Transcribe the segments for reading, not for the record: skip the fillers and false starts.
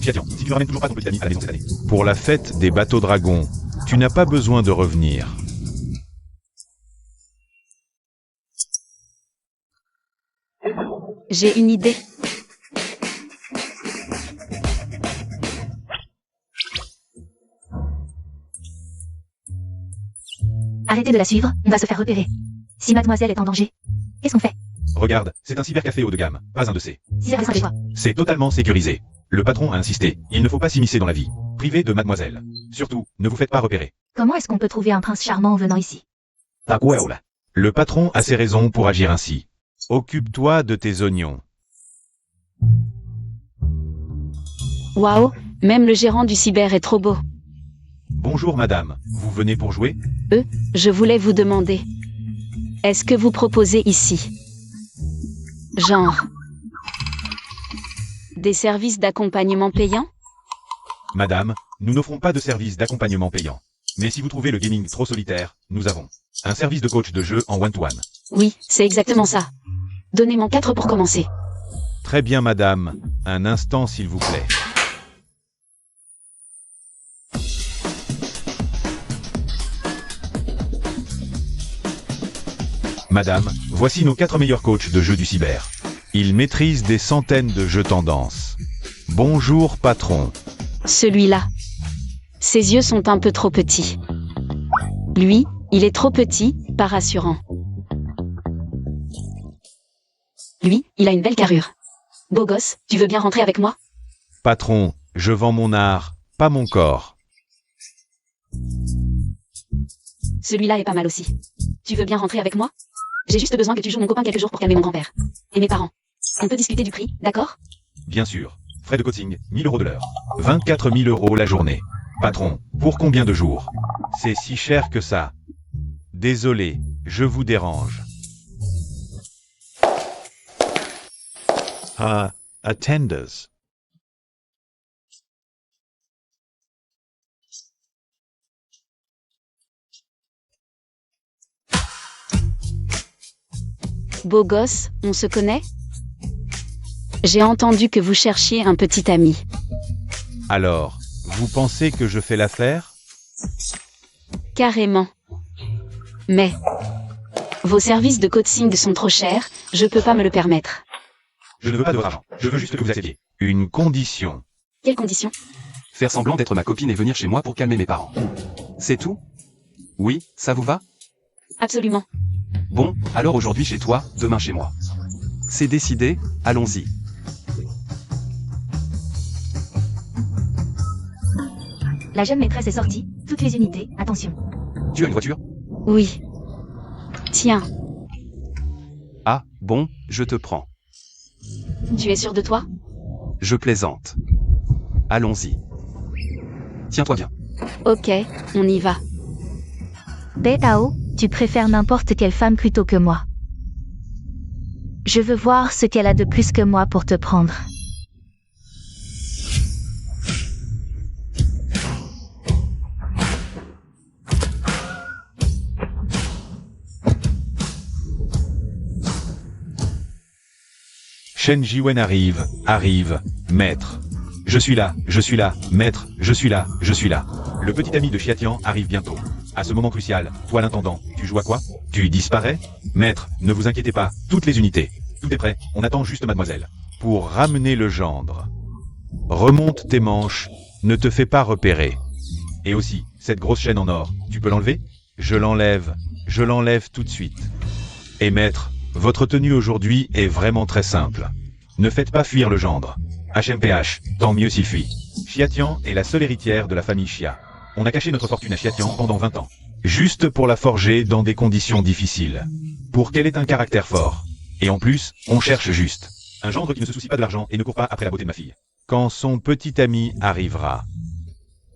Chiatian, si tu ne ramènes toujours pas ton petit ami à la maison cette année. Pour la fête des bateaux dragons, tu n'as pas besoin de revenir. J'ai une idée. Arrêtez de la suivre, on va se faire repérer. Si mademoiselle est en danger, qu'est-ce qu'on fait? Regarde, c'est un cybercafé haut de gamme, pas un de ces. Cyber des choix. C'est totalement sécurisé. Le patron a insisté, il ne faut pas s'immiscer dans la vie privée de mademoiselle. Surtout, ne vous faites pas repérer. Comment est-ce qu'on peut trouver un prince charmant en venant ici? Le patron a ses raisons pour agir ainsi. Occupe-toi de tes oignons. Waouh, même le gérant du cyber est trop beau. Bonjour madame, vous venez pour jouer? Je voulais vous demander. Est-ce que vous proposez ici? Genre. Des services d'accompagnement payants? Madame, nous n'offrons pas de service d'accompagnement payant. Mais si vous trouvez le gaming trop solitaire, nous avons un service de coach de jeu en one-to-one. Oui, c'est exactement ça. Donnez-moi 4 pour commencer. Très bien madame, un instant s'il vous plaît. Madame, voici nos 4 meilleurs coachs de jeux du cyber. Ils maîtrisent des centaines de jeux tendance. Bonjour patron. Celui-là. Ses yeux sont un peu trop petits. Lui, il est trop petit, pas rassurant. Lui, il a une belle carrure. Beau gosse, tu veux bien rentrer avec moi? Patron, je vends mon art, pas mon corps. Celui-là est pas mal aussi. Tu veux bien rentrer avec moi? J'ai juste besoin que tu joues mon copain quelques jours pour calmer mon grand-père. Et mes parents. On peut discuter du prix, d'accord? Bien sûr. Frais de coaching, 1000 € de l'heure. 24 000 € la journée. Patron, pour combien de jours? C'est si cher que ça. Désolé, je vous dérange. Attenders. Beau gosse, on se connaît? J'ai entendu que vous cherchiez un petit ami. Alors, vous pensez que je fais l'affaire? Carrément. Mais vos services de coaching sont trop chers, je peux pas me le permettre. Je ne veux pas de votre argent, je veux juste que vous acceptiez. Une condition. Quelles conditions? Faire semblant d'être ma copine et venir chez moi pour calmer mes parents. C'est tout? Oui, ça vous va? Absolument. Bon, alors aujourd'hui chez toi, demain chez moi. C'est décidé, allons-y. La jeune maîtresse est sortie. Toutes les unités, attention. Tu as une voiture? Oui. Tiens, Ah, bon, je te prends. tu es sûr de toi? Je plaisante. Allons-y. Tiens-toi bien. Ok, on y va. Betao, tu préfères n'importe quelle femme plutôt que moi. Je veux voir ce qu'elle a de plus que moi pour te prendre. Shen Jiwen arrive, maître. Je suis là, maître, je suis là. Le petit ami de Chiatian arrive bientôt. À ce moment crucial, toi l'intendant, tu joues à quoi? Tu disparais? Maître, ne vous inquiétez pas, toutes les unités. Tout est prêt, on attend juste mademoiselle. Pour ramener le gendre. Remonte tes manches, ne te fais pas repérer. Et aussi, cette grosse chaîne en or, tu peux l'enlever? Je l'enlève tout de suite. Et maître, votre tenue aujourd'hui est vraiment très simple. Ne faites pas fuir le gendre. HMPH, tant mieux s'il fuit. Chiatian est la seule héritière de la famille Chia. On a caché notre fortune à Chiatian pendant 20 ans. Juste pour la forger dans des conditions difficiles. Pour qu'elle ait un caractère fort. Et en plus, on cherche juste. Un gendre qui ne se soucie pas de l'argent et ne court pas après la beauté de ma fille. Quand son petit ami arrivera.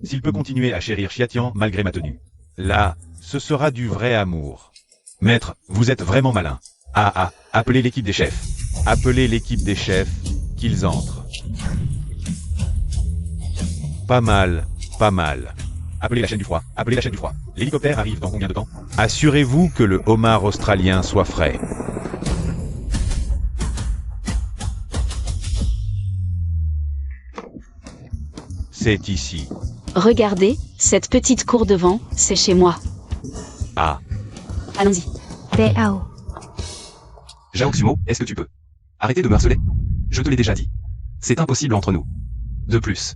S'il peut continuer à chérir Chiatian malgré ma tenue. Là, ce sera du vrai amour. Maître, vous êtes vraiment malin. Appelez l'équipe des chefs. Appelez l'équipe des chefs, qu'ils entrent. Pas mal. Appelez la chaîne du froid, L'hélicoptère arrive dans combien de temps? Assurez-vous que le homard australien soit frais. C'est ici. Regardez, cette petite cour devant, c'est chez moi. Ah, Allons-y. Beao. Jao Xumo, est-ce que tu peux arrêter de me harceler? Je te l'ai déjà dit. C'est impossible entre nous. De plus,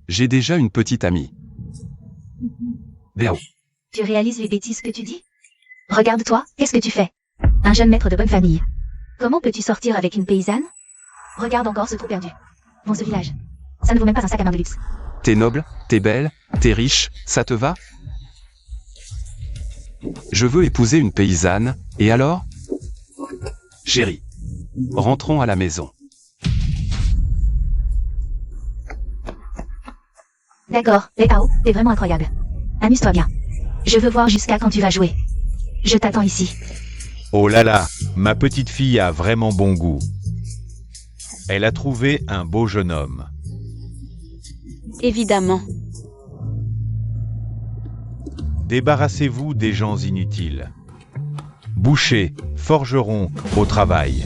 j'ai déjà une petite amie. Béao. Tu réalises les bêtises que tu dis? Regarde-toi, qu'est-ce que tu fais? Un jeune maître de bonne famille. Comment peux-tu sortir avec une paysanne? Regarde encore ce trou perdu. Bon, ce village. Ça ne vaut même pas un sac à main de luxe. T'es noble, t'es belle, t'es riche, ça te va? Je veux épouser une paysanne, et alors? Chérie, rentrons à la maison. D'accord, Beao, t'es vraiment incroyable. Amuse-toi bien. Je veux voir jusqu'à quand tu vas jouer. Je t'attends ici. oh là là, ma petite fille a vraiment bon goût. Elle a trouvé un beau jeune homme. Évidemment. Débarrassez-vous des gens inutiles. Boucher, forgeron, au travail.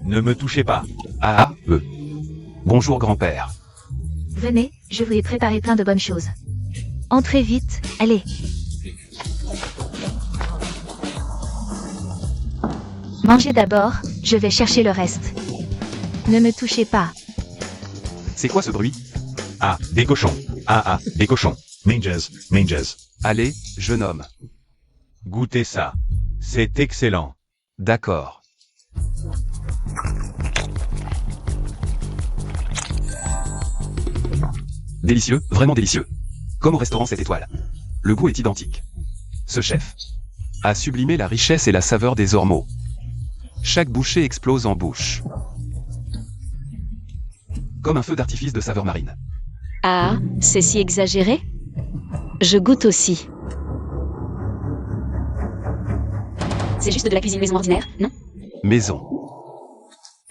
Ne me touchez pas. Ah, Bonjour grand-père. Venez, je vous ai préparé plein de bonnes choses. Entrez vite, allez. Mangez d'abord, je vais chercher le reste. Ne me touchez pas. C'est quoi ce bruit? Ah, des cochons. Ah, des cochons. Manges, manges. Allez, jeune homme. Goûtez ça. C'est excellent. D'accord. Délicieux, vraiment délicieux. Comme au restaurant 7 étoiles. Le goût est identique. Ce chef a sublimé la richesse et la saveur des ormeaux. Chaque bouchée explose en bouche. Comme un feu d'artifice de saveur marine. Ah, c'est si exagéré? Je goûte aussi. C'est juste de la cuisine maison ordinaire, non? Maison.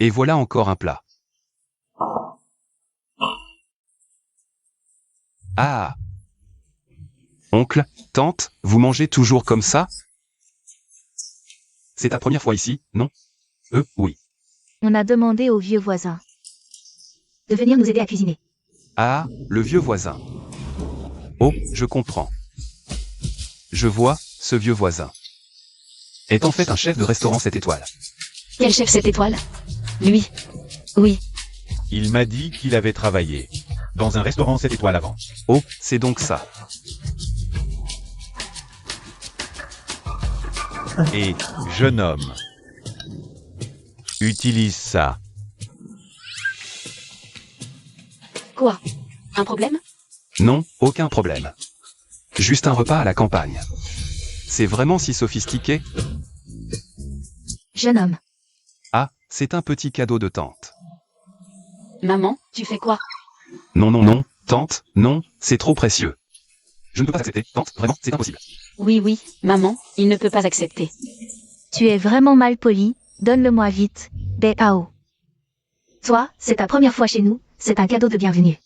Et voilà encore un plat. Ah! Oncle, tante, vous mangez toujours comme ça? C'est ta première fois ici, non? Oui. On a demandé au vieux voisin de venir nous aider à cuisiner. Ah, le vieux voisin. Oh, je comprends. Je vois, ce vieux voisin est en fait un chef de restaurant 7 étoiles. Quel chef 7 étoiles? Lui. Oui. Il m'a dit qu'il avait travaillé dans un restaurant 7 étoiles avant. Oh, c'est donc ça. Et, jeune homme, utilise ça. Quoi? Un problème? Non, aucun problème. Juste un repas à la campagne. C'est vraiment si sophistiqué? Jeune homme. Ah, c'est un petit cadeau de tante. Maman, tu fais quoi? Non, tante, non, c'est trop précieux. Je ne peux pas accepter, tante, vraiment, c'est impossible. Oui, maman, il ne peut pas accepter. Tu es vraiment mal poli, donne-le-moi vite, Beao. Toi, c'est ta première fois chez nous, c'est un cadeau de bienvenue.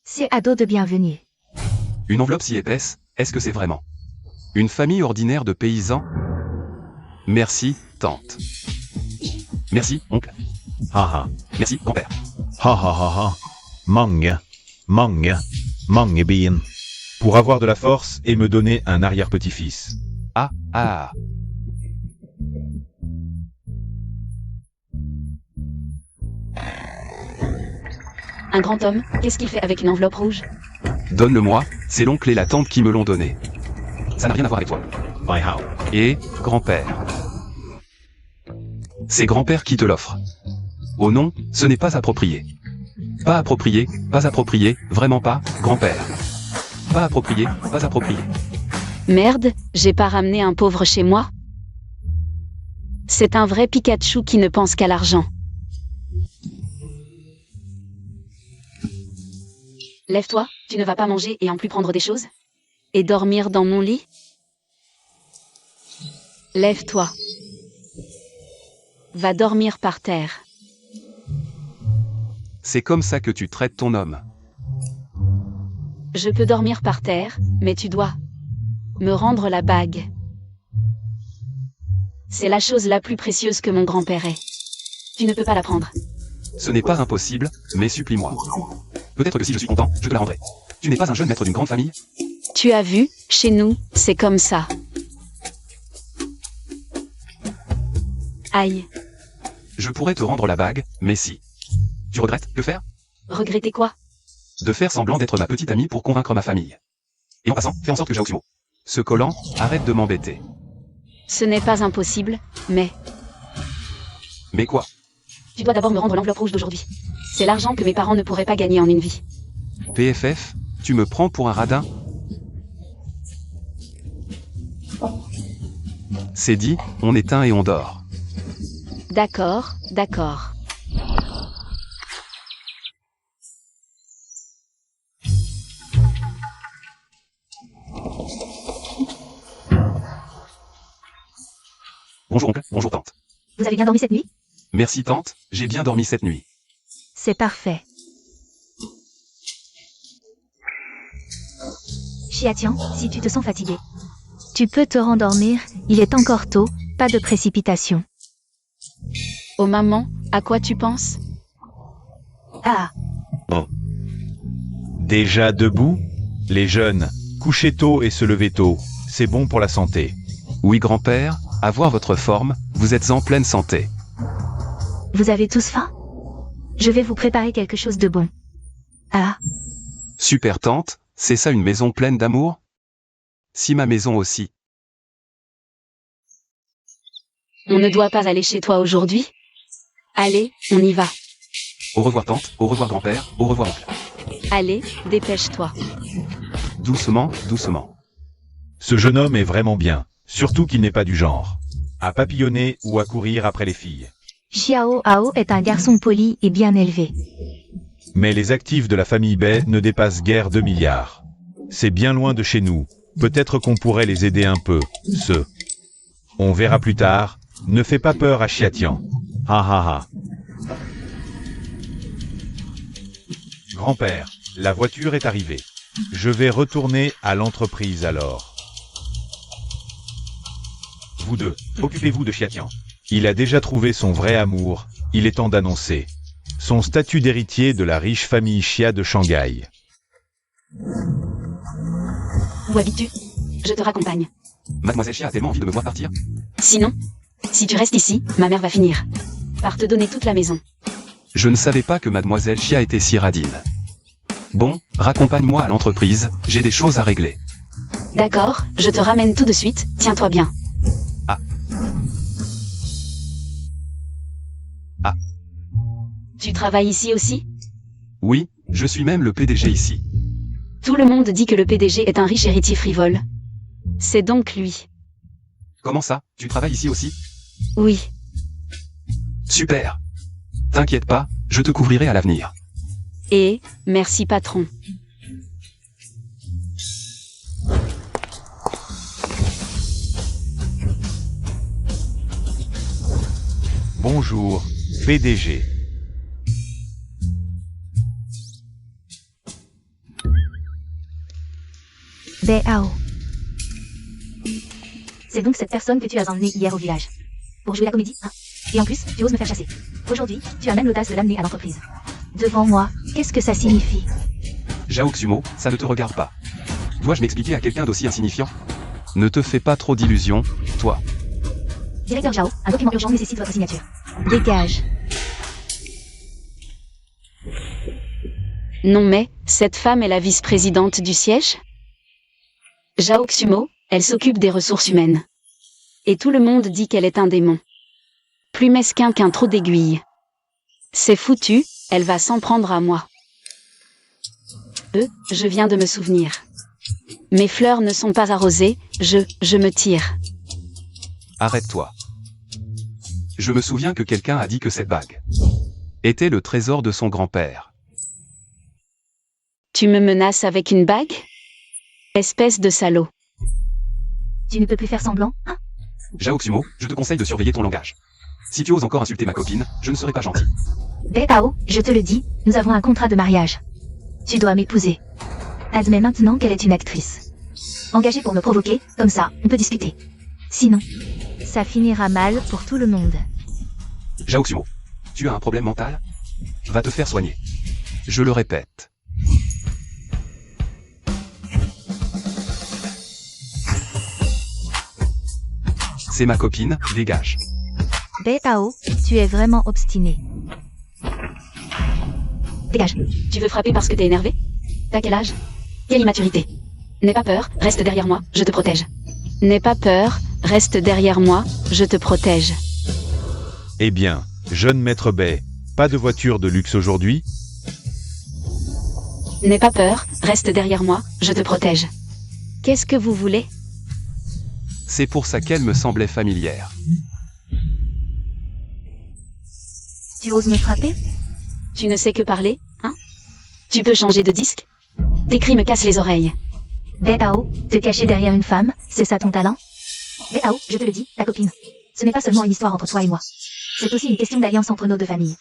C'est cadeau de bienvenue. Une enveloppe si épaisse, est-ce que c'est vraiment une famille ordinaire de paysans? Merci, tante. Merci, oncle. Haha. Merci, grand-père. Ha. Mange bien. Pour avoir de la force et me donner un arrière-petit-fils. Ah. Un grand homme, qu'est-ce qu'il fait avec une enveloppe rouge? Donne-le-moi, c'est l'oncle et la tante qui me l'ont donné. Ça n'a rien à voir avec toi. By how? Et, grand-père. C'est grand-père qui te l'offre. Oh non, ce n'est pas approprié. Pas approprié, vraiment pas, grand-père. Pas approprié. Merde, j'ai pas ramené un pauvre chez moi? C'est un vrai Pikachu qui ne pense qu'à l'argent. Lève-toi, tu ne vas pas manger et en plus prendre des choses? Et dormir dans mon lit? Lève-toi. Va dormir par terre. C'est comme ça que tu traites ton homme. Je peux dormir par terre, mais tu dois me rendre la bague. C'est la chose la plus précieuse que mon grand-père ait. Tu ne peux pas la prendre. Ce n'est pas impossible, mais supplie-moi. Peut-être que si je suis content, je te la rendrai. Tu n'es pas un jeune maître d'une grande famille? Tu as vu, chez nous, c'est comme ça. Aïe. Je pourrais te rendre la bague, mais si. Tu regrettes, que faire? Regretter quoi? De faire semblant d'être ma petite amie pour convaincre ma famille. Et en passant, fais en sorte que Zhao Xumo. Ce collant, arrête de m'embêter. Ce n'est pas impossible, mais... Mais quoi? Tu dois d'abord me rendre l'enveloppe rouge d'aujourd'hui. C'est l'argent que mes parents ne pourraient pas gagner en une vie. PFF, tu me prends pour un radin? C'est dit, on éteint et on dort. D'accord, d'accord. Bonjour oncle, bonjour tante. Vous avez bien dormi cette nuit? Merci tante, j'ai bien dormi cette nuit. C'est parfait. Xiatian, si tu te sens fatigué, tu peux te rendormir, il est encore tôt, pas de précipitation. Oh maman, à quoi tu penses? Ah, Déjà debout? Les jeunes, coucher tôt et se lever tôt, c'est bon pour la santé. Oui grand-père, à voir votre forme, vous êtes en pleine santé. vous avez tous faim? Je vais vous préparer quelque chose de bon. Ah, Super tante, c'est ça une maison pleine d'amour? Si ma maison aussi. On ne doit pas aller chez toi aujourd'hui? Allez, on y va. Au revoir tante, au revoir grand-père, au revoir oncle. Allez, dépêche-toi. Doucement, doucement. Ce jeune homme est vraiment bien, surtout qu'il n'est pas du genre à papillonner ou à courir après les filles. Xiao Hao est un garçon poli et bien élevé. Mais les actifs de la famille Bai ne dépassent guère 2 milliards. C'est bien loin de chez nous, peut-être qu'on pourrait les aider un peu, On verra plus tard, ne fais pas peur à Xiatian. Ha ha ha. Grand-père, la voiture est arrivée. Je vais retourner à l'entreprise alors. Vous deux, occupez-vous de Xiatian. Il a déjà trouvé son vrai amour, il est temps d'annoncer son statut d'héritier de la riche famille Xia de Shanghai. Où habites-tu? Je te raccompagne. Mademoiselle Chia a tellement envie de me voir partir. Sinon, si tu restes ici, ma mère va finir par te donner toute la maison. Je ne savais pas que Mademoiselle Chia était si radine. Bon, raccompagne-moi à l'entreprise, j'ai des choses à régler. D'accord, je te ramène tout de suite, tiens-toi bien. Tu travailles ici aussi? Oui, je suis même le PDG ici. Tout le monde dit que le PDG est un riche héritier frivole. C'est donc lui. Comment ça, tu travailles ici aussi? Oui. Super. T'inquiète pas, je te couvrirai à l'avenir. Et, merci patron. Bonjour, PDG. Bai Hao. C'est donc cette personne que tu as emmenée hier au village. Pour jouer la comédie, hein? Et en plus, tu oses me faire chasser. Aujourd'hui, tu as même l'audace de l'amener à l'entreprise. Devant moi, qu'est-ce que ça signifie? Zhao Xumo, ça ne te regarde pas. Dois-je m'expliquer à quelqu'un d'aussi insignifiant? Ne te fais pas trop d'illusions, toi. Directeur Zhao, un document urgent nécessite votre signature. Dégage. Non mais, cette femme est la vice-présidente du siège? Zhao Xumo, elle s'occupe des ressources humaines. Et tout le monde dit qu'elle est un démon. Plus mesquin qu'un trou d'aiguille. C'est foutu, elle va s'en prendre à moi. Je viens de me souvenir. Mes fleurs ne sont pas arrosées, je me tire. Arrête-toi. Je me souviens que quelqu'un a dit que cette bague était le trésor de son grand-père. Tu me menaces avec une bague? Espèce de salaud. Tu ne peux plus faire semblant, hein? Zhao Xumo, je te conseille de surveiller ton langage. Si tu oses encore insulter ma copine, je ne serai pas gentil. Bai Hao, je te le dis, nous avons un contrat de mariage. Tu dois m'épouser. Admets maintenant qu'elle est une actrice. Engagée pour me provoquer, comme ça, on peut discuter. Sinon, Ça finira mal pour tout le monde. Jaoxumo, tu as un problème mental? Va te faire soigner. Je le répète. C'est ma copine, dégage. Beao, tu es vraiment obstiné. Dégage. Tu veux frapper parce que t'es énervé? T'as quel âge? Quelle immaturité? N'aie pas peur, reste derrière moi, je te protège. N'aie pas peur, reste derrière moi, je te protège. Eh bien, jeune maître Bay, pas de voiture de luxe aujourd'hui? N'aie pas peur, reste derrière moi, je te protège. Qu'est-ce que vous voulez? C'est pour ça qu'elle me semblait familière. Tu oses me frapper? Tu ne sais que parler, hein? Tu peux changer de disque? Tes cris me cassent les oreilles. Beao, te cacher derrière une femme, c'est ça ton talent? Beao, je te le dis, ta copine. Ce n'est pas seulement une histoire entre toi et moi. C'est aussi une question d'alliance entre nos deux familles.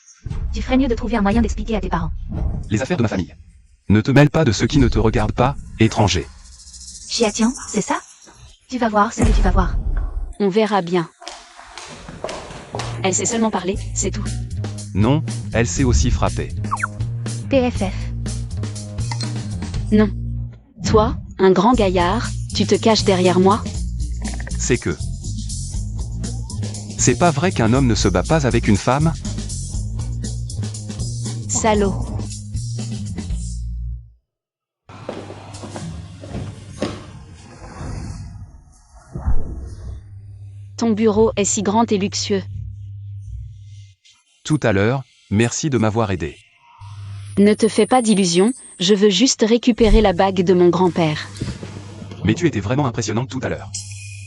Tu ferais mieux de trouver un moyen d'expliquer à tes parents. Les affaires de ma famille. Ne te mêle pas de ceux qui ne te regardent pas, étranger. Xiatian, c'est ça? Tu vas voir ce que tu vas voir. On verra bien. Elle sait seulement parler, c'est tout. Non, elle sait aussi frapper. PFF. Non. Toi, un grand gaillard, tu te caches derrière moi? C'est que... C'est pas vrai qu'un homme ne se bat pas avec une femme? Salaud. Ton bureau est si grand et luxueux. Tout à l'heure, merci de m'avoir aidé. Ne te fais pas d'illusions, je veux juste récupérer la bague de mon grand-père. Mais tu étais vraiment impressionnante tout à l'heure.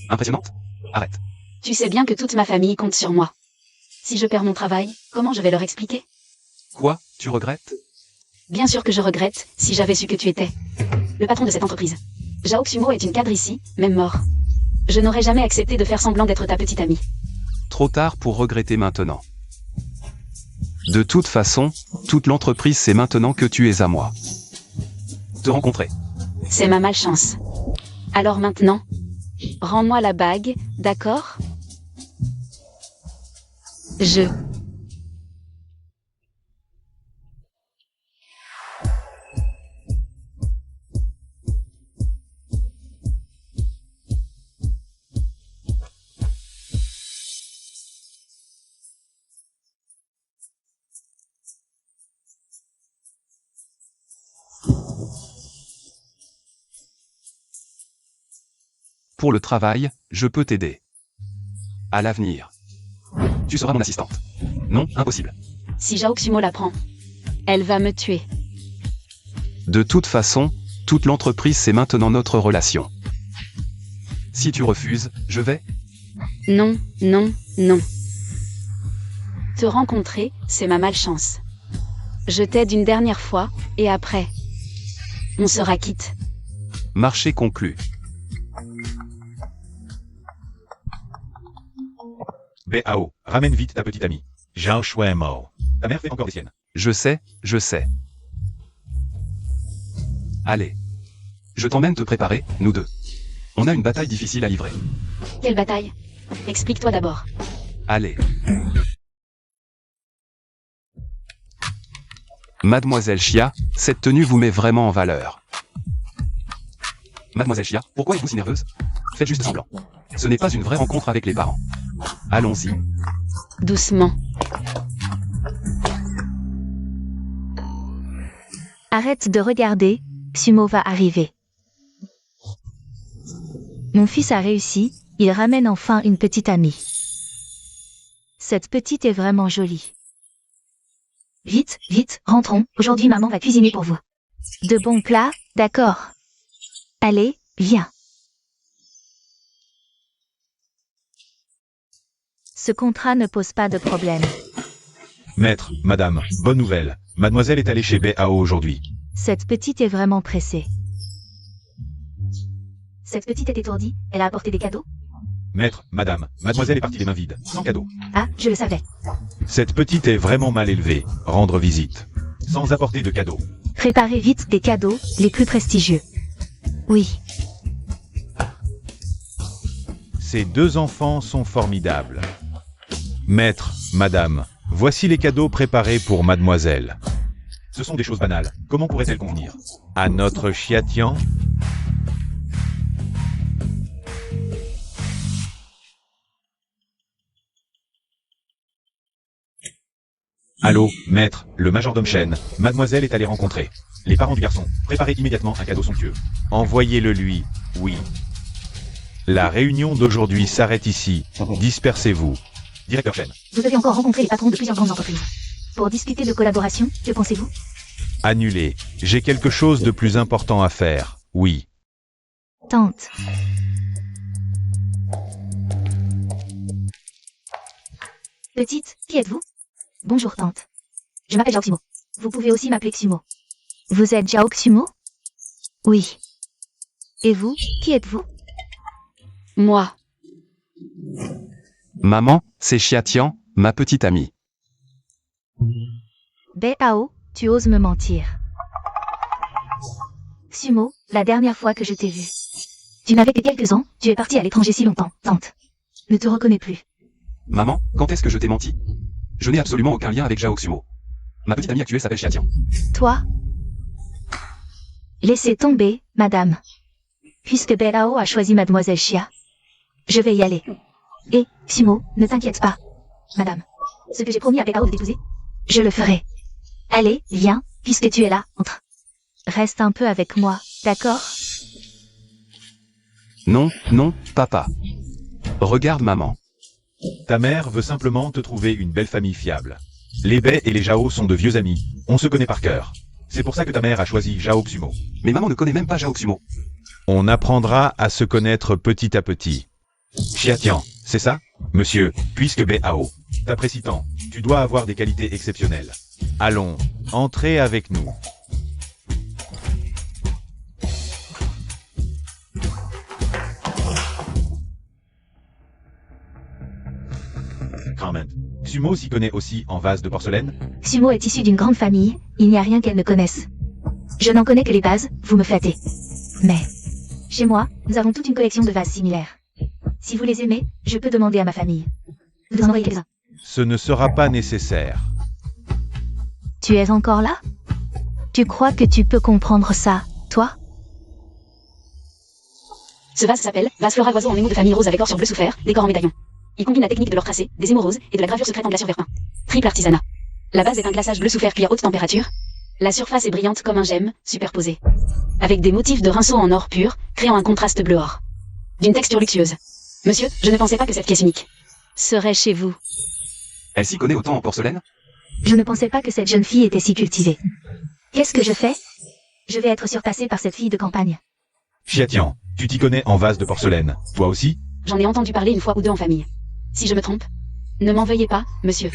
Impressionnante? Arrête. Tu sais bien que toute ma famille compte sur moi. Si je perds mon travail, comment je vais leur expliquer? Quoi? Tu regrettes? Bien sûr que je regrette, si j'avais su que tu étais le patron de cette entreprise. Jaoxumo est une cadre ici, même mort. Je n'aurais jamais accepté de faire semblant d'être ta petite amie. Trop tard pour regretter maintenant. De toute façon, toute l'entreprise sait maintenant que tu es à moi. Te rencontrer. C'est ma malchance. Alors maintenant, rends-moi la bague, d'accord? Je... Pour le travail, je peux t'aider. À l'avenir. Tu seras mon assistante. Non, impossible. Si Jaoxumo la prend, elle va me tuer. De toute façon, toute l'entreprise sait maintenant notre relation. Si tu refuses, je vais... Non, non, non. Te rencontrer, c'est ma malchance. Je t'aide une dernière fois, et après, on sera quitte. Marché conclu. Bao, ramène vite ta petite amie. Zhao Shui est mort. Ta mère fait encore des siennes. Je sais, je sais. Allez. Je t'emmène te préparer, nous deux. On a une bataille difficile à livrer. Quelle bataille? Explique-toi d'abord. Allez. Mademoiselle Chia, cette tenue vous met vraiment en valeur. Mademoiselle Chia, pourquoi êtes-vous si nerveuse? Faites juste semblant. Ce n'est pas une vraie rencontre avec les parents. Allons-y. Doucement. Arrête de regarder, Sumo va arriver. Mon fils a réussi, il ramène enfin une petite amie. Cette petite est vraiment jolie. Vite, vite, rentrons, aujourd'hui maman va cuisiner pour vous. De bons plats, d'accord. Allez, viens. Ce contrat ne pose pas de problème. Maître, madame, bonne nouvelle. Mademoiselle est allée chez Bao aujourd'hui. Cette petite est vraiment pressée. Cette petite est étourdie, elle a apporté des cadeaux? Maître, madame, mademoiselle est partie les mains vides, sans cadeau. Ah, je le savais. Cette petite est vraiment mal élevée, rendre visite. Sans apporter de cadeau. Préparez vite des cadeaux, les plus prestigieux. Oui. Ces deux enfants sont formidables. Maître, madame, voici les cadeaux préparés pour mademoiselle. Ce sont des choses banales. Comment pourrait-elle convenir à notre Chiatian? Allô, maître, le majordome Chen, mademoiselle est allée rencontrer les parents du garçon. Préparez immédiatement un cadeau somptueux. Envoyez-le lui, oui. La réunion d'aujourd'hui s'arrête ici. Dispersez-vous. Directeur Chen. Vous devez encore rencontrer les patrons de plusieurs grandes entreprises. Pour discuter de collaboration, que pensez-vous? Annulé. J'ai quelque chose de plus important à faire, oui. Tante. Petite, qui êtes-vous? Bonjour tante. Je m'appelle Zhao Xumo. Vous pouvez aussi m'appeler Xumo. Vous êtes Zhao Xumo? Oui. Et vous, qui êtes-vous? Moi. Maman, c'est Chiatian, ma petite amie. Bao, tu oses me mentir. Sumo, la dernière fois que je t'ai vu. Tu n'avais que quelques ans, tu es parti à l'étranger si longtemps, tante. Ne te reconnais plus. Maman, quand est-ce que je t'ai menti? Je n'ai absolument aucun lien avec Zhao Xumo. Ma petite amie actuelle s'appelle Chiatian. Toi? Laissez tomber, madame. Puisque Bao a choisi mademoiselle Chia, je vais y aller. Et, Sumo, ne t'inquiète pas. Madame, ce que j'ai promis à Bao de t'épouser, je le ferai. Allez, viens, puisque tu es là, entre. Reste un peu avec moi, d'accord? Non, non, papa. Regarde maman. Ta mère veut simplement te trouver une belle famille fiable. Les Bai et les Zhao sont de vieux amis. On se connaît par cœur. C'est pour ça que ta mère a choisi Zhao Xumo. Mais maman ne connaît même pas Zhao Xumo. On apprendra à se connaître petit à petit. Chiatian, c'est ça? Monsieur, puisque Bao t'apprécie tant, tu dois avoir des qualités exceptionnelles. Allons, entrez avec nous. Comment? Sumo s'y connaît aussi en vase de porcelaine? Sumo est issue d'une grande famille, il n'y a rien qu'elle ne connaisse. Je n'en connais que les bases, vous me flattez. Mais, chez moi, nous avons toute une collection de vases similaires. Si vous les aimez, je peux demander à ma famille de vous en envoyer quelques-uns. Ce ne sera pas nécessaire. Tu es encore là? Tu crois que tu peux comprendre ça, toi? Ce vase s'appelle vase floral oiseau en émaux de famille rose avec or sur bleu souffert, décor en médaillon. Il combine la technique de l'or tracé, des émaux roses et de la gravure secrète en glaçure verpin. Triple artisanat. La base est un glaçage bleu souffert cuit à haute température. La surface est brillante comme un gemme, superposée. Avec des motifs de rinceaux en or pur, créant un contraste bleu-or. D'une texture luxueuse. Monsieur, je ne pensais pas que cette pièce unique serait chez vous. Elle s'y connaît autant en porcelaine? Je ne pensais pas que cette jeune fille était si cultivée. Qu'est-ce que je fais? Je vais être surpassée par cette fille de campagne. Chiatian, tu t'y connais en vase de porcelaine, toi aussi? J'en ai entendu parler une fois ou deux en famille. Si je me trompe, ne m'en veuillez pas, monsieur.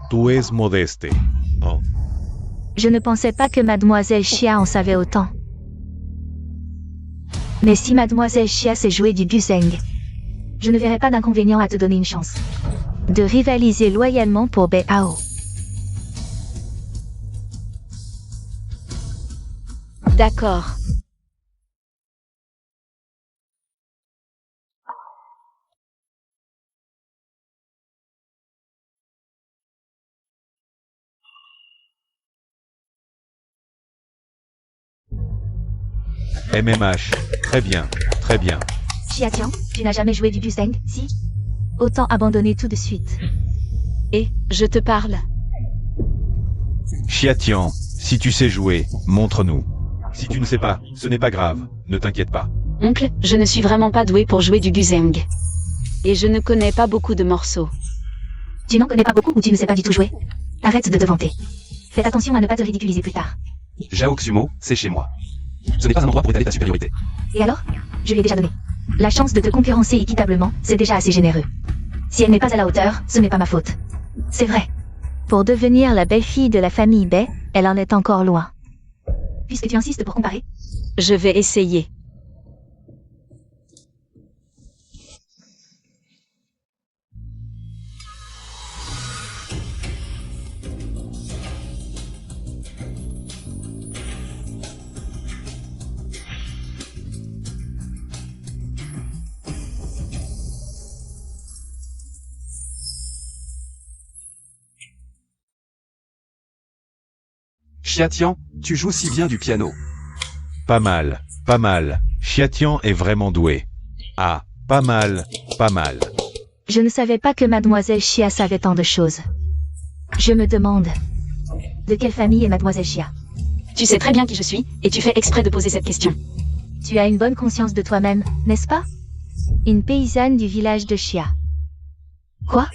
Tu es modeste. Oh. Je ne pensais pas que mademoiselle Chia en savait autant. Mais si mademoiselle Chia sait jouer du guzheng, je ne verrai pas d'inconvénient à te donner une chance de rivaliser loyalement pour Bao. D'accord. MMH, très bien, très bien. Chiatian, tu n'as jamais joué du guzheng, si? Autant abandonner tout de suite. Et, je te parle. Chiatian, si tu sais jouer, montre-nous. Si tu ne sais pas, ce n'est pas grave, ne t'inquiète pas. Oncle, je ne suis vraiment pas doué pour jouer du guzheng. Et je ne connais pas beaucoup de morceaux. Tu n'en connais pas beaucoup ou tu ne sais pas du tout jouer? Arrête de te vanter. Fais attention à ne pas te ridiculiser plus tard. Zhao Xumo, c'est chez moi. Ce n'est pas un endroit pour étaler ta supériorité. Et alors? Je lui ai déjà donné. La chance de te concurrencer équitablement, c'est déjà assez généreux. Si elle n'est pas à la hauteur, ce n'est pas ma faute. C'est vrai. Pour devenir la belle-fille de la famille Bai, elle en est encore loin. Puisque tu insistes pour comparer, Je vais essayer. Xiatian, tu joues si bien du piano. Pas mal, pas mal. Xiatian est vraiment doué. Ah, pas mal, pas mal. Je ne savais pas que mademoiselle Chia savait tant de choses. Je me demande, de quelle famille est mademoiselle Chia? Tu sais très bien qui je suis, et tu fais exprès de poser cette question. Tu as une bonne conscience de toi-même, n'est-ce pas? Une paysanne du village de Chia. Quoi?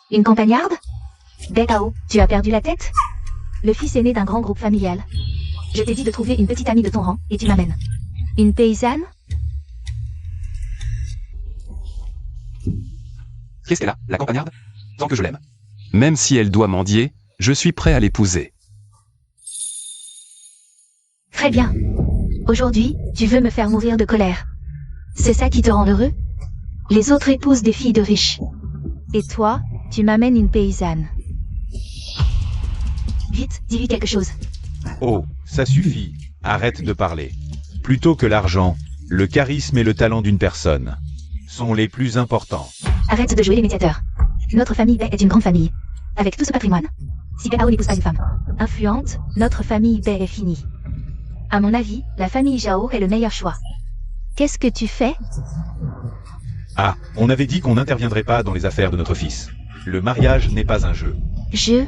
Une campagnarde? Bekao, tu as perdu la tête? Le fils aîné d'un grand groupe familial. Je t'ai dit de trouver une petite amie de ton rang, et tu m'amènes. Une paysanne? Qu'est-ce qu'elle a, la campagnarde? Tant que je l'aime. Même si elle doit mendier, je suis prêt à l'épouser. Très bien. Aujourd'hui, tu veux me faire mourir de colère. C'est ça qui te rend heureux? Les autres épousent des filles de riches. Et toi, tu m'amènes une paysanne. Vite, dis-lui quelque chose. Oh, ça suffit. Arrête de parler. Plutôt que l'argent, le charisme et le talent d'une personne sont les plus importants. Arrête de jouer les médiateurs. Notre famille Bei est une grande famille. Avec tout ce patrimoine. Si Bekao n'épouse pas une femme influente, notre famille Bei est finie. À mon avis, la famille Zhao est le meilleur choix. Qu'est-ce que tu fais? Ah, on avait dit qu'on n'interviendrait pas dans les affaires de notre fils. Le mariage n'est pas un jeu. Je...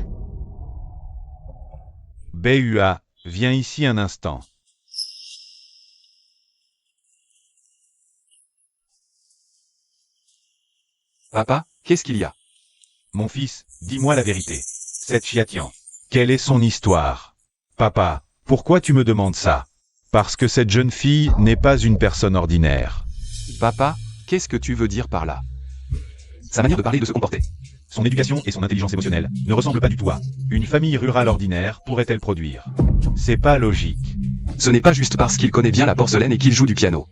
Beihua, viens ici un instant. Papa, qu'est-ce qu'il y a? Mon fils, dis-moi la vérité. Cette Xiatian, quelle est son histoire? Papa, pourquoi tu me demandes ça? Parce que cette jeune fille n'est pas une personne ordinaire. Papa, qu'est-ce que tu veux dire par là? Sa manière de parler et de se comporter. Son éducation et son intelligence émotionnelle ne ressemblent pas du tout à une famille rurale ordinaire pourrait-elle produire. C'est pas logique. Ce n'est pas juste parce qu'il connaît bien la porcelaine et qu'il joue du piano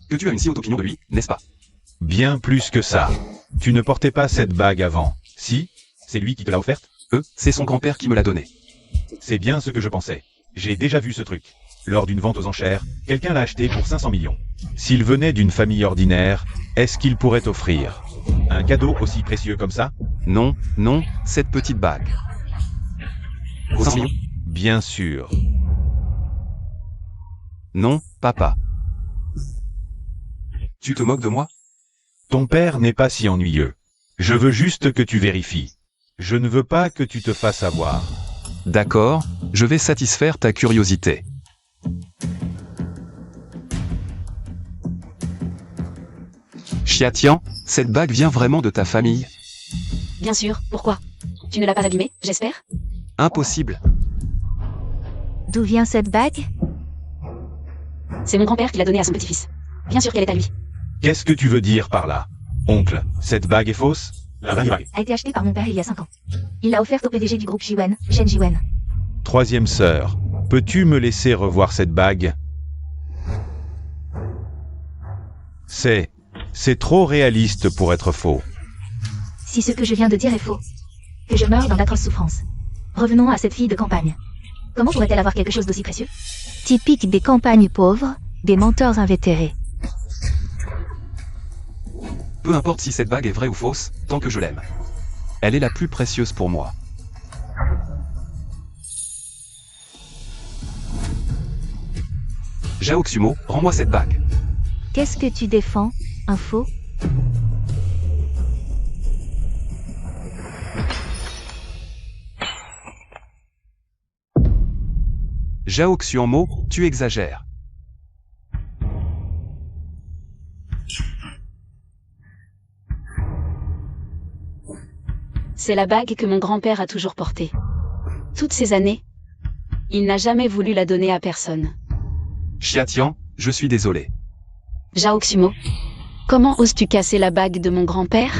que tu as une si haute opinion de lui, n'est-ce pas? Bien plus que ça. Tu ne portais pas cette bague avant. Si? C'est lui qui te l'a offerte? C'est son grand-père qui me l'a donnée. C'est bien ce que je pensais. J'ai déjà vu ce truc. Lors d'une vente aux enchères, quelqu'un l'a acheté pour 500 millions. S'il venait d'une famille ordinaire, est-ce qu'il pourrait offrir un cadeau aussi précieux comme ça? Non, non, cette petite bague. Vaut 500 millions? Bien sûr. Non, papa. Tu te moques de moi? Ton père n'est pas si ennuyeux. Je veux juste que tu vérifies. Je ne veux pas que tu te fasses avoir. D'accord, je vais satisfaire ta curiosité. Xiatian, cette bague vient vraiment de ta famille? Bien sûr, pourquoi? Tu ne l'as pas abîmée, j'espère? Impossible. D'où vient cette bague? C'est mon grand-père qui l'a donnée à son petit-fils. Bien sûr qu'elle est à lui. Qu'est-ce que tu veux dire par là? Oncle, cette bague est fausse? La bague. A été achetée par mon père il y a 5 ans. Il l'a offerte au PDG du groupe Jiwen, Shen Jiwen. Troisième sœur, peux-tu me laisser revoir cette bague? C'est trop réaliste pour être faux. Si ce que je viens de dire est faux, que je meurs dans d'atroces souffrances. Revenons à cette fille de campagne. Comment pourrait-elle avoir quelque chose d'aussi précieux? Typique des campagnes pauvres, des menteurs invétérés. Peu importe si cette bague est vraie ou fausse, tant que je l'aime. Elle est la plus précieuse pour moi. Zhao Xumo, rends-moi cette bague. Qu'est-ce que tu défends? Un faux? Zhao Xuanmo, tu exagères. C'est la bague que mon grand-père a toujours portée. Toutes ces années, il n'a jamais voulu la donner à personne. Xiatian, je suis désolé. Zhao Xumo, comment oses-tu casser la bague de mon grand-père?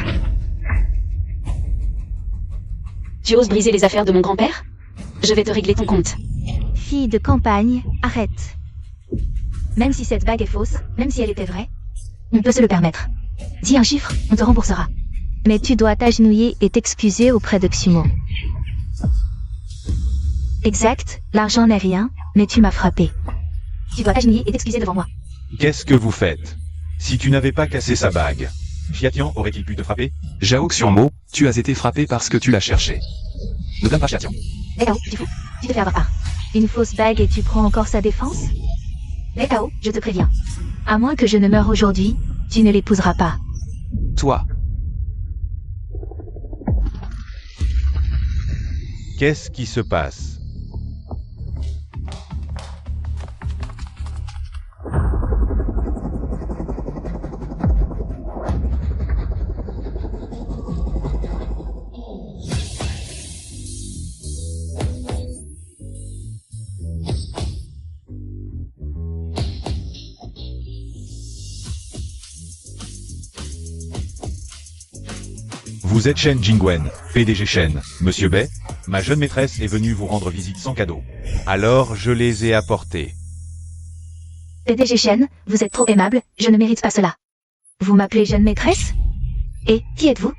Tu oses briser les affaires de mon grand-père? Je vais te régler ton compte. Fille de campagne, arrête. Même si cette bague est fausse, même si elle était vraie, on peut se le permettre. Dis un chiffre, on te remboursera. Mais tu dois t'agenouiller et t'excuser auprès de Xumo. Exact, l'argent n'est rien, mais tu m'as frappé. Tu dois t'agenouiller et t'excuser devant moi. Qu'est-ce que vous faites? Si tu n'avais pas cassé sa bague, Xiatian aurait-il pu te frapper? Zhao Xuanmo, tu as été frappé parce que tu l'as cherché. Ne blâme pas Xiatian. Bekao, tu fous. Tu te fais avoir par. Une fausse bague et tu prends encore sa défense? Mais Kao, je te préviens. À moins que je ne meure aujourd'hui, tu ne l'épouseras pas. Toi, Qu'est-ce qui se passe? Vous êtes Shen Jingwen, PDG Shen, Monsieur Bai. Ma jeune maîtresse est venue vous rendre visite sans cadeau. Alors je les ai apportés. PDG Shen, vous êtes trop aimable, je ne mérite pas cela. Vous m'appelez jeune maîtresse? Et, qui êtes-vous?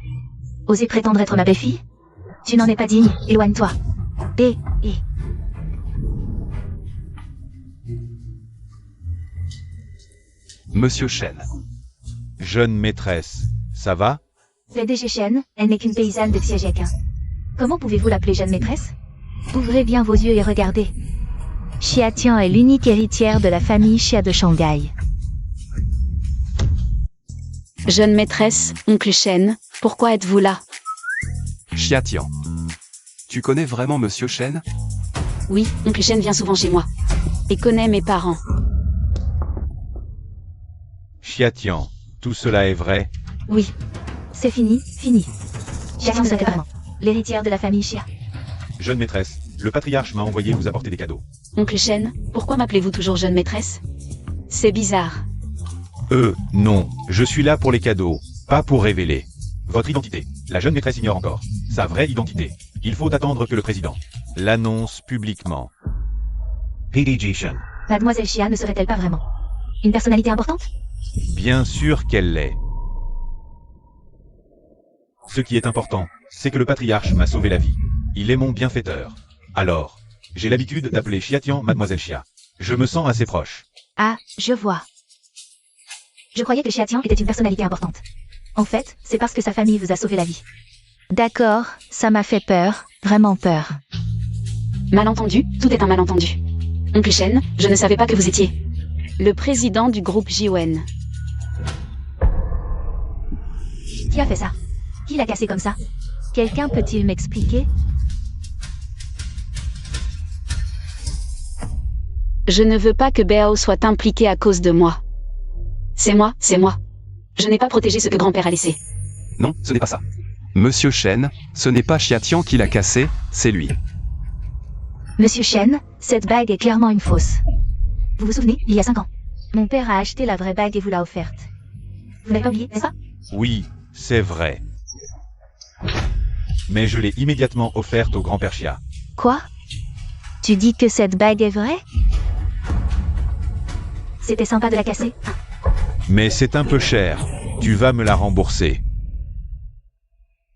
Osez prétendre être ma belle-fille? Tu n'en es pas digne, éloigne-toi. Et... Monsieur Shen. Jeune maîtresse, ça va? PDG Shen, elle n'est qu'une paysanne de Xiajiaquin. Comment pouvez-vous l'appeler jeune maîtresse? Ouvrez bien vos yeux et regardez. Xia Tian est l'unique héritière de la famille Xia de Shanghai. Jeune maîtresse, oncle Shen, pourquoi êtes-vous là? Xiatian. Tu connais vraiment Monsieur Shen? Oui, oncle Shen vient souvent chez moi. Et connaît mes parents. Xiatian, tout cela est vrai? Oui. C'est fini, fini. Xia Tian serait vraiment l'héritière de la famille Xia. Jeune maîtresse, le patriarche m'a envoyé vous apporter des cadeaux. Oncle Shen, pourquoi m'appelez-vous toujours jeune maîtresse? C'est bizarre. Non, je suis là pour les cadeaux, pas pour révéler votre identité. La jeune maîtresse ignore encore sa vraie identité. Il faut attendre que le président l'annonce publiquement. PDG Shen. Mademoiselle Xia ne serait-elle pas vraiment une personnalité importante? Bien sûr qu'elle l'est. Ce qui est important, c'est que le patriarche m'a sauvé la vie. Il est mon bienfaiteur. Alors, j'ai l'habitude d'appeler Xiatian Mademoiselle Xia. Je me sens assez proche. Ah, je vois. Je croyais que Xia Tian était une personnalité importante. En fait, c'est parce que sa famille vous a sauvé la vie. D'accord, ça m'a fait peur, vraiment peur. Malentendu, tout est un malentendu. Oncle Shen, je ne savais pas que vous étiez le président du groupe Jiwen. Qui a fait ça? Qui l'a cassé comme ça? Quelqu'un peut-il m'expliquer? Je ne veux pas que Bao soit impliqué à cause de moi. C'est moi, c'est moi. Je n'ai pas protégé ce que grand-père a laissé. Non, ce n'est pas ça. Monsieur Shen, ce n'est pas Xiatian qui l'a cassé, c'est lui. Monsieur Shen, cette bague est clairement une fausse. Vous vous souvenez, il y a 5 ans, mon père a acheté la vraie bague et vous l'a offerte. Vous n'avez pas oublié, n'est-ce pas? Oui, c'est vrai. Mais je l'ai immédiatement offerte au grand-père Xia. Quoi? Tu dis que cette bague est vraie? C'était sympa de la casser. Mais c'est un peu cher. Tu vas me la rembourser.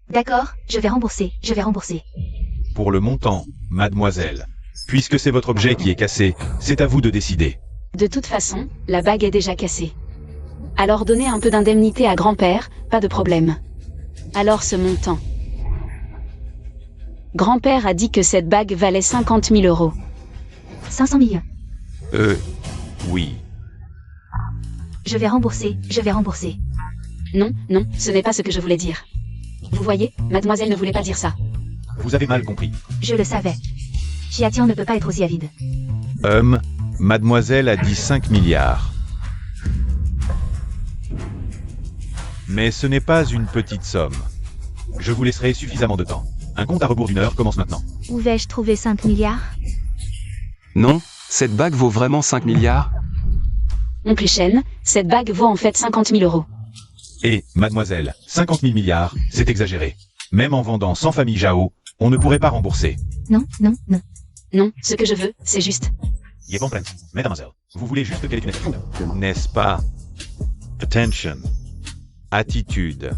D'accord, je vais rembourser. Pour le montant, mademoiselle. Puisque c'est votre objet qui est cassé, c'est à vous de décider. De toute façon, la bague est déjà cassée. Alors donnez un peu d'indemnité à grand-père, pas de problème. Alors ce montant. Grand-père a dit que cette bague valait 50 000 €. 500 millions. Oui. Je vais rembourser. Non, non, ce n'est pas ce que je voulais dire. Vous voyez, mademoiselle ne voulait pas dire ça. Vous avez mal compris. Je le savais. Xia Tian ne peut pas être aussi avide. Mademoiselle a dit 5 milliards. Mais ce n'est pas une petite somme. Je vous laisserai suffisamment de temps. Un compte à rebours d'1 heure commence maintenant. Où vais-je trouver 5 milliards? Non, cette bague vaut vraiment 5 milliards? Oncle Shen, cette bague vaut en fait 50 000 €. Et, mademoiselle, 50 000 milliards, c'est exagéré. Même en vendant 100 familles Zhao, on ne pourrait pas rembourser. Non. Non, ce que je veux, c'est juste. Mademoiselle, vous voulez juste qu'elle ait une attitude, n'est-ce pas? Attention. Attitude.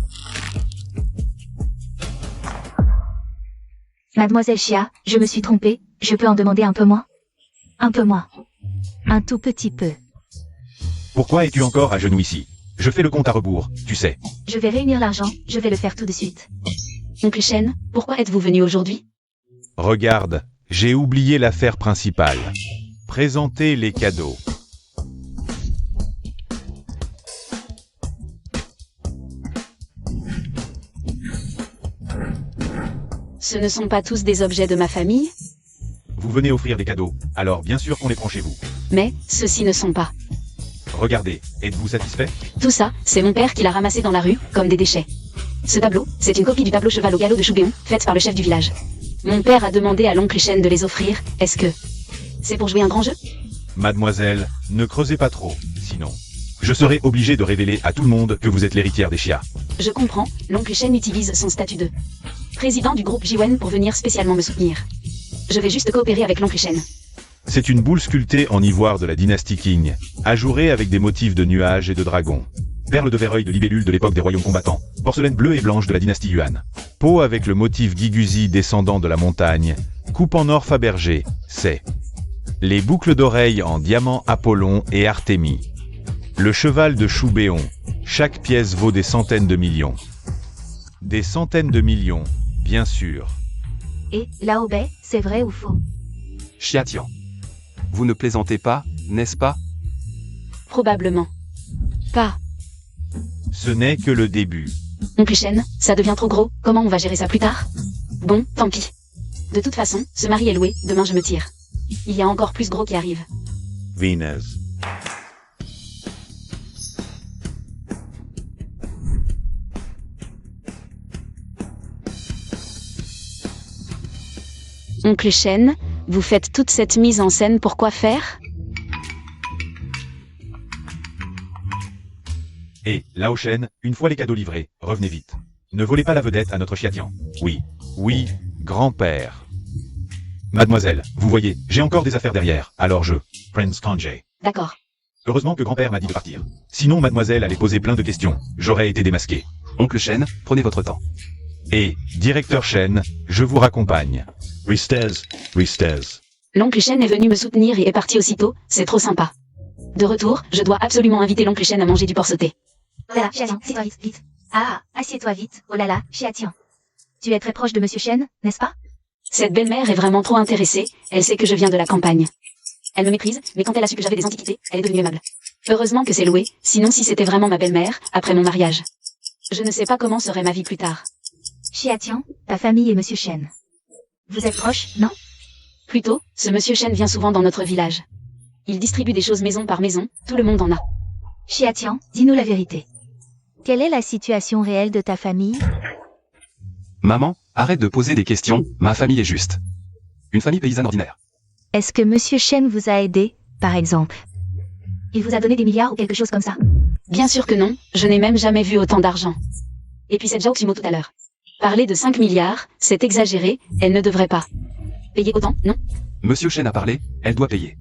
Mademoiselle Xia, je me suis trompée, je peux en demander un peu moins? Un peu moins. Un tout petit peu. Pourquoi es-tu encore à genoux ici? Je fais le compte à rebours, tu sais. Je vais réunir l'argent, je vais le faire tout de suite. Oncle Shen, pourquoi êtes-vous venu aujourd'hui? Regarde, J'ai oublié l'affaire principale. Présenter les cadeaux. Ce ne sont pas tous des objets de ma famille, Vous venez offrir des cadeaux, alors bien sûr qu'on les prend chez vous. mais ceux-ci ne sont pas. Regardez, êtes-vous satisfait? Tout ça, c'est mon père qui l'a ramassé dans la rue, comme des déchets. Ce tableau, c'est une copie du tableau cheval au galop de Choubéon, faite par le chef du village. Mon père a demandé à l'oncle Chen de les offrir, est-ce que c'est pour jouer un grand jeu? Mademoiselle, ne creusez pas trop, sinon je serai obligé de révéler à tout le monde que vous êtes l'héritière des Xia. Je comprends, l'oncle Chen utilise son statut de président du groupe Jiwen pour venir spécialement me soutenir. Je vais juste coopérer avec l'oncle Chen. C'est une boule sculptée en ivoire de la dynastie Qing, ajourée avec des motifs de nuages et de dragons. Perles de verreil de libellule de l'époque des royaumes combattants, porcelaine bleue et blanche de la dynastie Yuan. Peau avec le motif Guiguzi descendant de la montagne, coupe en or Fabergé, c'est. Les boucles d'oreilles en diamant Apollon et Artémis. Le cheval de Choubéon, chaque pièce vaut des centaines de millions. Des centaines de millions, bien sûr. Et, Lao Bei, c'est vrai ou faux? Xiatian. Vous ne plaisantez pas, n'est-ce pas? Probablement. Pas. Ce n'est que le début. Oncle Chen, ça devient trop gros, comment on va gérer ça plus tard? Bon, tant pis. De toute façon, ce mari est loué, demain je me tire. Il y a encore plus gros qui arrive. Venez. Oncle Chen, vous faites toute cette mise en scène pour quoi faire? Et, Lao Shen, une fois les cadeaux livrés, revenez vite. Ne volez pas la vedette à notre Xiatian. Oui, oui, grand-père. Mademoiselle, vous voyez, j'ai encore des affaires derrière, alors Prince Kanjé. D'accord. Heureusement que grand-père m'a dit de partir. Sinon mademoiselle allait poser plein de questions, j'aurais été démasqué. Oncle Chen, prenez votre temps. Et, directeur Shen, je vous raccompagne. Ristez. L'oncle Chen est venu me soutenir et est parti aussitôt, c'est trop sympa. De retour, je dois absolument inviter l'oncle Chen à manger du porc sauté. Oh là là, Xiatian, assieds-toi vite, vite. Ah, assieds-toi vite. Oh là là, Xiatian. Tu es très proche de Monsieur Chen, n'est-ce pas? Cette belle-mère est vraiment trop intéressée, elle sait que je viens de la campagne. Elle me méprise, mais quand elle a su que j'avais des antiquités, elle est devenue aimable. Heureusement que c'est loué, sinon si c'était vraiment ma belle-mère, après mon mariage. Je ne sais pas comment serait ma vie plus tard. Xiatian, ta famille et Monsieur Chen. Vous êtes proches, non? Plutôt, ce monsieur Chen vient souvent dans notre village. Il distribue des choses maison par maison, tout le monde en a. Xiatian, dis-nous la vérité. Quelle est la situation réelle de ta famille? Maman, arrête de poser des questions, ma famille est juste. Une famille paysanne ordinaire. Est-ce que Monsieur Chen vous a aidé, par exemple? Il vous a donné des milliards ou quelque chose comme ça? Bien sûr que non, je n'ai même jamais vu autant d'argent. Et puis cette Zhao Ximo tout à l'heure. Parler de 5 milliards, c'est exagéré, elle ne devrait pas. Payer autant, non? Monsieur Chen a parlé, elle doit payer.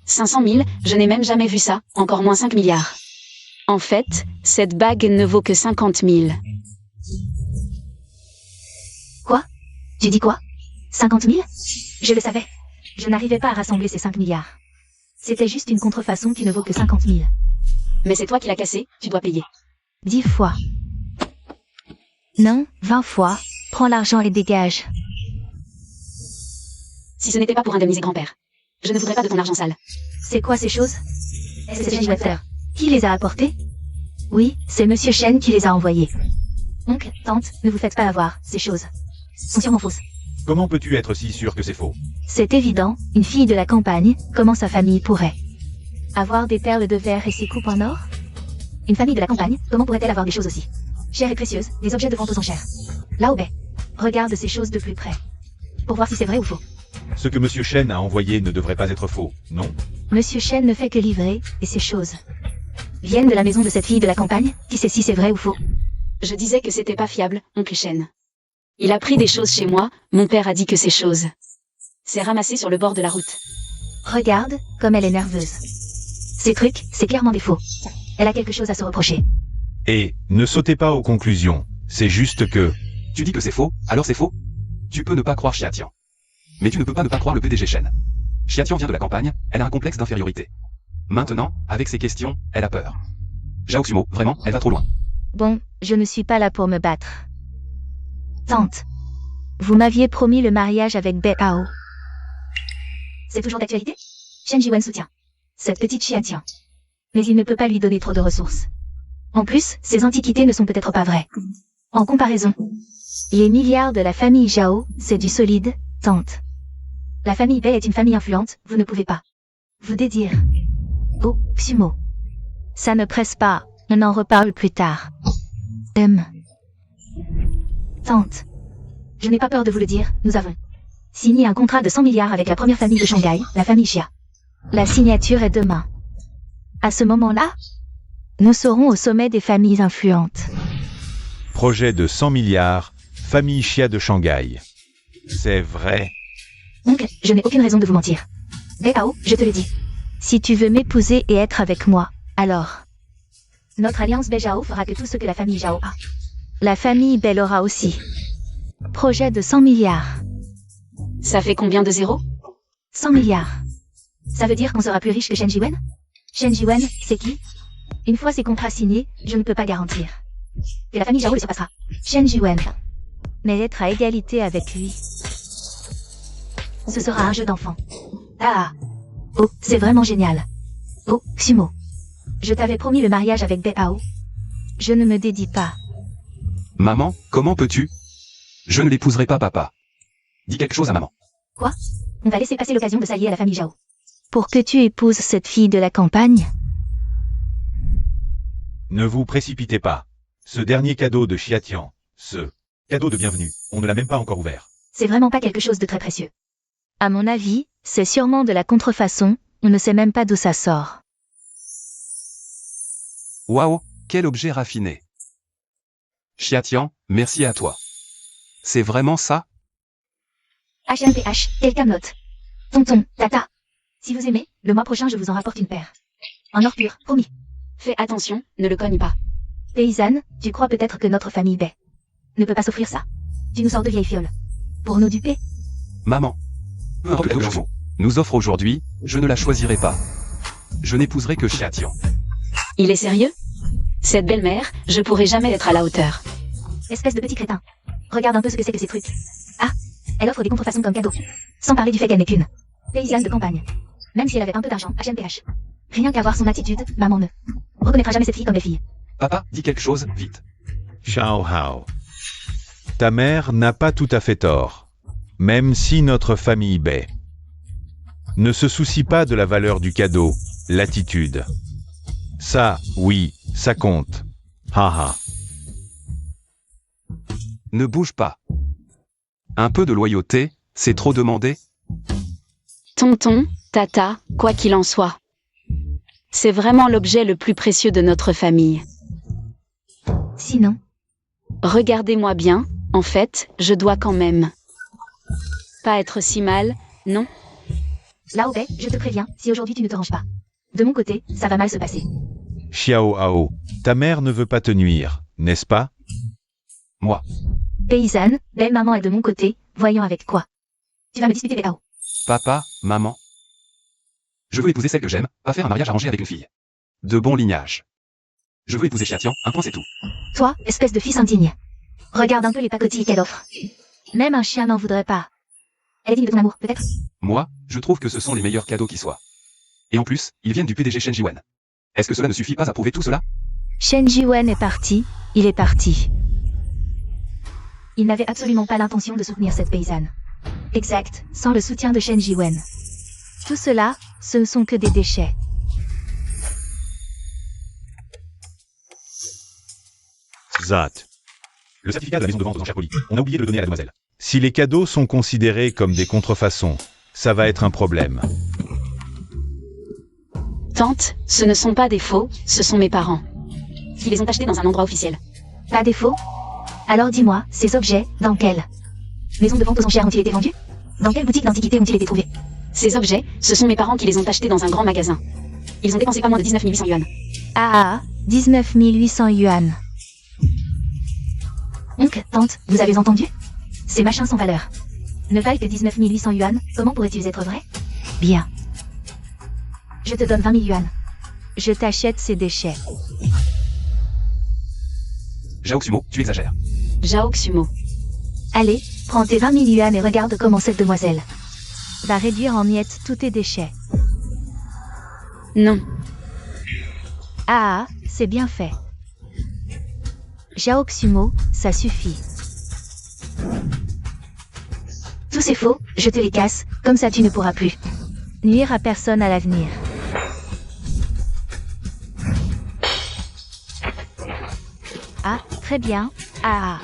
500 000, je n'ai même jamais vu ça, encore moins 5 milliards. En fait, cette bague ne vaut que 50 000. Quoi? Tu dis quoi? 50 000? Je le savais. Je n'arrivais pas à rassembler ces 5 milliards. C'était juste une contrefaçon qui ne vaut que 50 000. Mais c'est toi qui l'as cassé, tu dois payer. 10 fois. Non, 20 fois. Prends l'argent et dégage. Si ce n'était pas pour indemniser grand-père. Je ne voudrais pas de ton argent sale. C'est quoi ces choses? C'est Chen Water. Qui les a apportées? Oui, c'est Monsieur Chen qui les a envoyées. Oncle, tante, ne vous faites pas avoir, ces choses sont sûrement fausses. Comment peux-tu être si sûr que c'est faux? C'est évident, une fille de la campagne, comment sa famille pourrait avoir des perles de verre et ses coupes en or? Une famille de la campagne, comment pourrait-elle avoir des choses aussi chères et précieuses, des objets de vente aux enchères? Lao Bei, regarde ces choses de plus près, pour voir si c'est vrai ou faux. Ce que Monsieur Chen a envoyé ne devrait pas être faux, non? Monsieur Chen ne fait que livrer, et ces choses viennent de la maison de cette fille de la campagne, qui sait si c'est vrai ou faux. Je disais que c'était pas fiable, oncle Chen. Il a pris des choses chez moi, mon père a dit que ces choses. C'est ramassé sur le bord de la route. Regarde, comme elle est nerveuse. Ces trucs, c'est clairement des faux. Elle a quelque chose à se reprocher. Et, ne sautez pas aux conclusions, c'est juste que... Tu dis que c'est faux, alors c'est faux? Tu peux ne pas croire Xiatian. Mais tu ne peux pas ne pas croire le PDG Chen. Xiatian vient de la campagne, elle a un complexe d'infériorité. Maintenant, avec ces questions, elle a peur. Zhao Xumo, vraiment, elle va trop loin. Bon, je ne suis pas là pour me battre. Tante, vous m'aviez promis le mariage avec Bei Hao. C'est toujours d'actualité? Shen Jiwen soutient cette petite Xiatian. Mais il ne peut pas lui donner trop de ressources. En plus, ces antiquités ne sont peut-être pas vraies. En comparaison, les milliards de la famille Zhao, c'est du solide, tante. La famille Bei est une famille influente, vous ne pouvez pas vous dédire. Oh, Xumo. Ça ne presse pas, on en reparle plus tard. Tante. Je n'ai pas peur de vous le dire, nous avons signé un contrat de 100 milliards avec la première famille de Shanghai, la famille Xia. La signature est demain. À ce moment-là, nous serons au sommet des familles influentes. Projet de 100 milliards, famille Xia de Shanghai. C'est vrai. Donc, je n'ai aucune raison de vous mentir. Bao, je te le dis. Si tu veux m'épouser et être avec moi, alors notre alliance Bei-Zhao fera que tout ce que la famille Zhao a. La famille Bei l'aura aussi. Projet de 100 milliards. Ça fait combien de zéros? 100 milliards. Ça veut dire qu'on sera plus riche que Shen Jiwen? Shen Jiwen, c'est qui? Une fois ces contrats signés, je ne peux pas garantir que la famille Zhao le surpassera. Shen Jiwen. Mais être à égalité avec lui, ce sera un jeu d'enfant. Ah. Oh, c'est vraiment génial. Oh, Xumo. Je t'avais promis le mariage avec Bei-Hao. Je ne me dédie pas. Maman, comment peux-tu? Je ne l'épouserai pas, papa. Dis quelque chose à maman. Quoi? On va laisser passer l'occasion de s'allier à la famille Zhao. Pour que tu épouses cette fille de la campagne? Ne vous précipitez pas. Ce dernier cadeau de Xiatian, ce cadeau de bienvenue, on ne l'a même pas encore ouvert. C'est vraiment pas quelque chose de très précieux. À mon avis, c'est sûrement de la contrefaçon, on ne sait même pas d'où ça sort. Waouh, quel objet raffiné. Xiatian, merci à toi. C'est vraiment ça? HMPH, quelqu'un note. Tonton, tata. Si vous aimez, le mois prochain je vous en rapporte une paire. En or pur, promis. Fais attention, ne le cogne pas. Paysanne, tu crois peut-être que notre famille Bei ne peut pas s'offrir ça? Tu nous sors de vieilles fioles. Pour nous duper? Maman. Peu importe le cadeau nous offre aujourd'hui, je ne la choisirai pas. Je n'épouserai que Xiatian. Il est sérieux? Cette belle-mère, je pourrai jamais être à la hauteur. Espèce de petit crétin. Regarde un peu ce que c'est que ces trucs. Ah, elle offre des contrefaçons comme cadeau. Sans parler du fait qu'elle n'est qu'une paysanne de campagne. Même si elle avait un peu d'argent, HMPH. Rien qu'à voir son attitude, maman ne reconnaîtra jamais cette fille comme les filles. Papa, dis quelque chose, vite. Xiao Hao. Ta mère n'a pas tout à fait tort. Même si notre famille Bei ne se soucie pas de la valeur du cadeau, l'attitude. Ça, oui, ça compte. Haha. Ne bouge pas. Un peu de loyauté, c'est trop demandé? Tonton, tata, quoi qu'il en soit. C'est vraiment l'objet le plus précieux de notre famille. Sinon, Regardez-moi bien, en fait, je dois quand même pas être si mal, non? Lao Bei, je te préviens, si aujourd'hui tu ne te ranges pas. De mon côté, ça va mal se passer. Xiao Hao, ta mère ne veut pas te nuire, n'est-ce pas? Moi. Paysanne, belle maman est de mon côté, voyons avec quoi. Tu vas me disputer Bei-Hao. Papa, maman. Je veux épouser celle que j'aime, pas faire un mariage arrangé avec une fille. De bon lignage. Je veux épouser Xiatian, un point c'est tout. Toi, espèce de fils indigne. Regarde un peu les pacotilles qu'elle offre. Même un chien n'en voudrait pas. Elle est digne de ton amour, peut-être? Moi, je trouve que ce sont les meilleurs cadeaux qui soient. Et en plus, ils viennent du PDG Shen Jiwen. Est-ce que cela ne suffit pas à prouver tout cela? Shen Jiwen est parti, il est parti. Il n'avait absolument pas l'intention de soutenir cette paysanne. Exact, sans le soutien de Shen Jiwen. Tout cela, ce ne sont que des déchets. Zat. Le certificat de la maison de vente aux enchères polies, on a oublié de le donner à la demoiselle. Si les cadeaux sont considérés comme des contrefaçons, ça va être un problème. Tante, ce ne sont pas des faux, ce sont mes parents. Qui les ont achetés dans un endroit officiel. Pas défaut? Alors dis-moi, ces objets, dans quelle maison de vente aux enchères ont-ils été vendus? Dans quelle boutique d'antiquité ont-ils été trouvés? Ces objets, ce sont mes parents qui les ont achetés dans un grand magasin. Ils ont dépensé pas moins de 19 800 yuan. Ah, 19 800 yuan. Donc, tante, vous avez entendu? Ces machins sans valeur ne valent que 19 800 yuan, comment pourraient-ils être vrais? Bien. Je te donne 20 000 yuan. Je t'achète ces déchets. Zhao Xumo, tu exagères. Zhao Xumo. Allez, prends tes 20 000 yuan et regarde comment cette demoiselle va réduire en miettes tous tes déchets. Non. Ah, c'est bien fait. Jaoxumo, ça suffit. Tout c'est faux, je te les casse, comme ça tu ne pourras plus nuire à personne à l'avenir. Ah, très bien. Ah.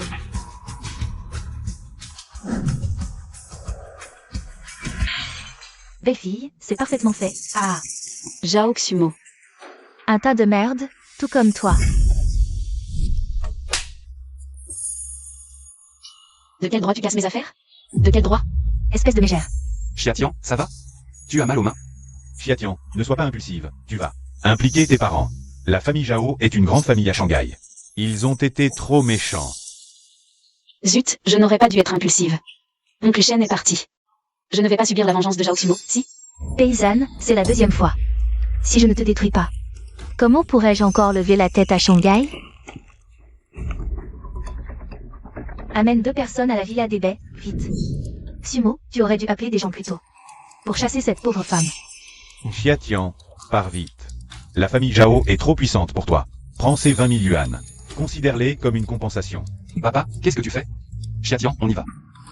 Belle fille, c'est parfaitement fait. Ah. Jaoxumo. Un tas de merde, tout comme toi. De quel droit tu casses mes affaires? De quel droit? Espèce de mégère. Chiatian, ça va? Tu as mal aux mains? Chiatian, ne sois pas impulsive, tu vas impliquer tes parents. La famille Zhao est une grande famille à Shanghai. Ils ont été trop méchants. Zut, je n'aurais pas dû être impulsive. Oncle Shen est parti. Je ne vais pas subir la vengeance de Jaoxumo, si? Paysanne, c'est la deuxième fois. Si je ne te détruis pas, comment pourrais-je encore lever la tête à Shanghai? Amène 2 personnes à la villa des baies, vite. Sumo, tu aurais dû appeler des gens plus tôt. Pour chasser cette pauvre femme. Chiatian, pars vite. La famille Zhao est trop puissante pour toi. Prends ces 20 000 yuan. Considère-les comme une compensation. Papa, qu'est-ce que tu fais? Chiatian, on y va.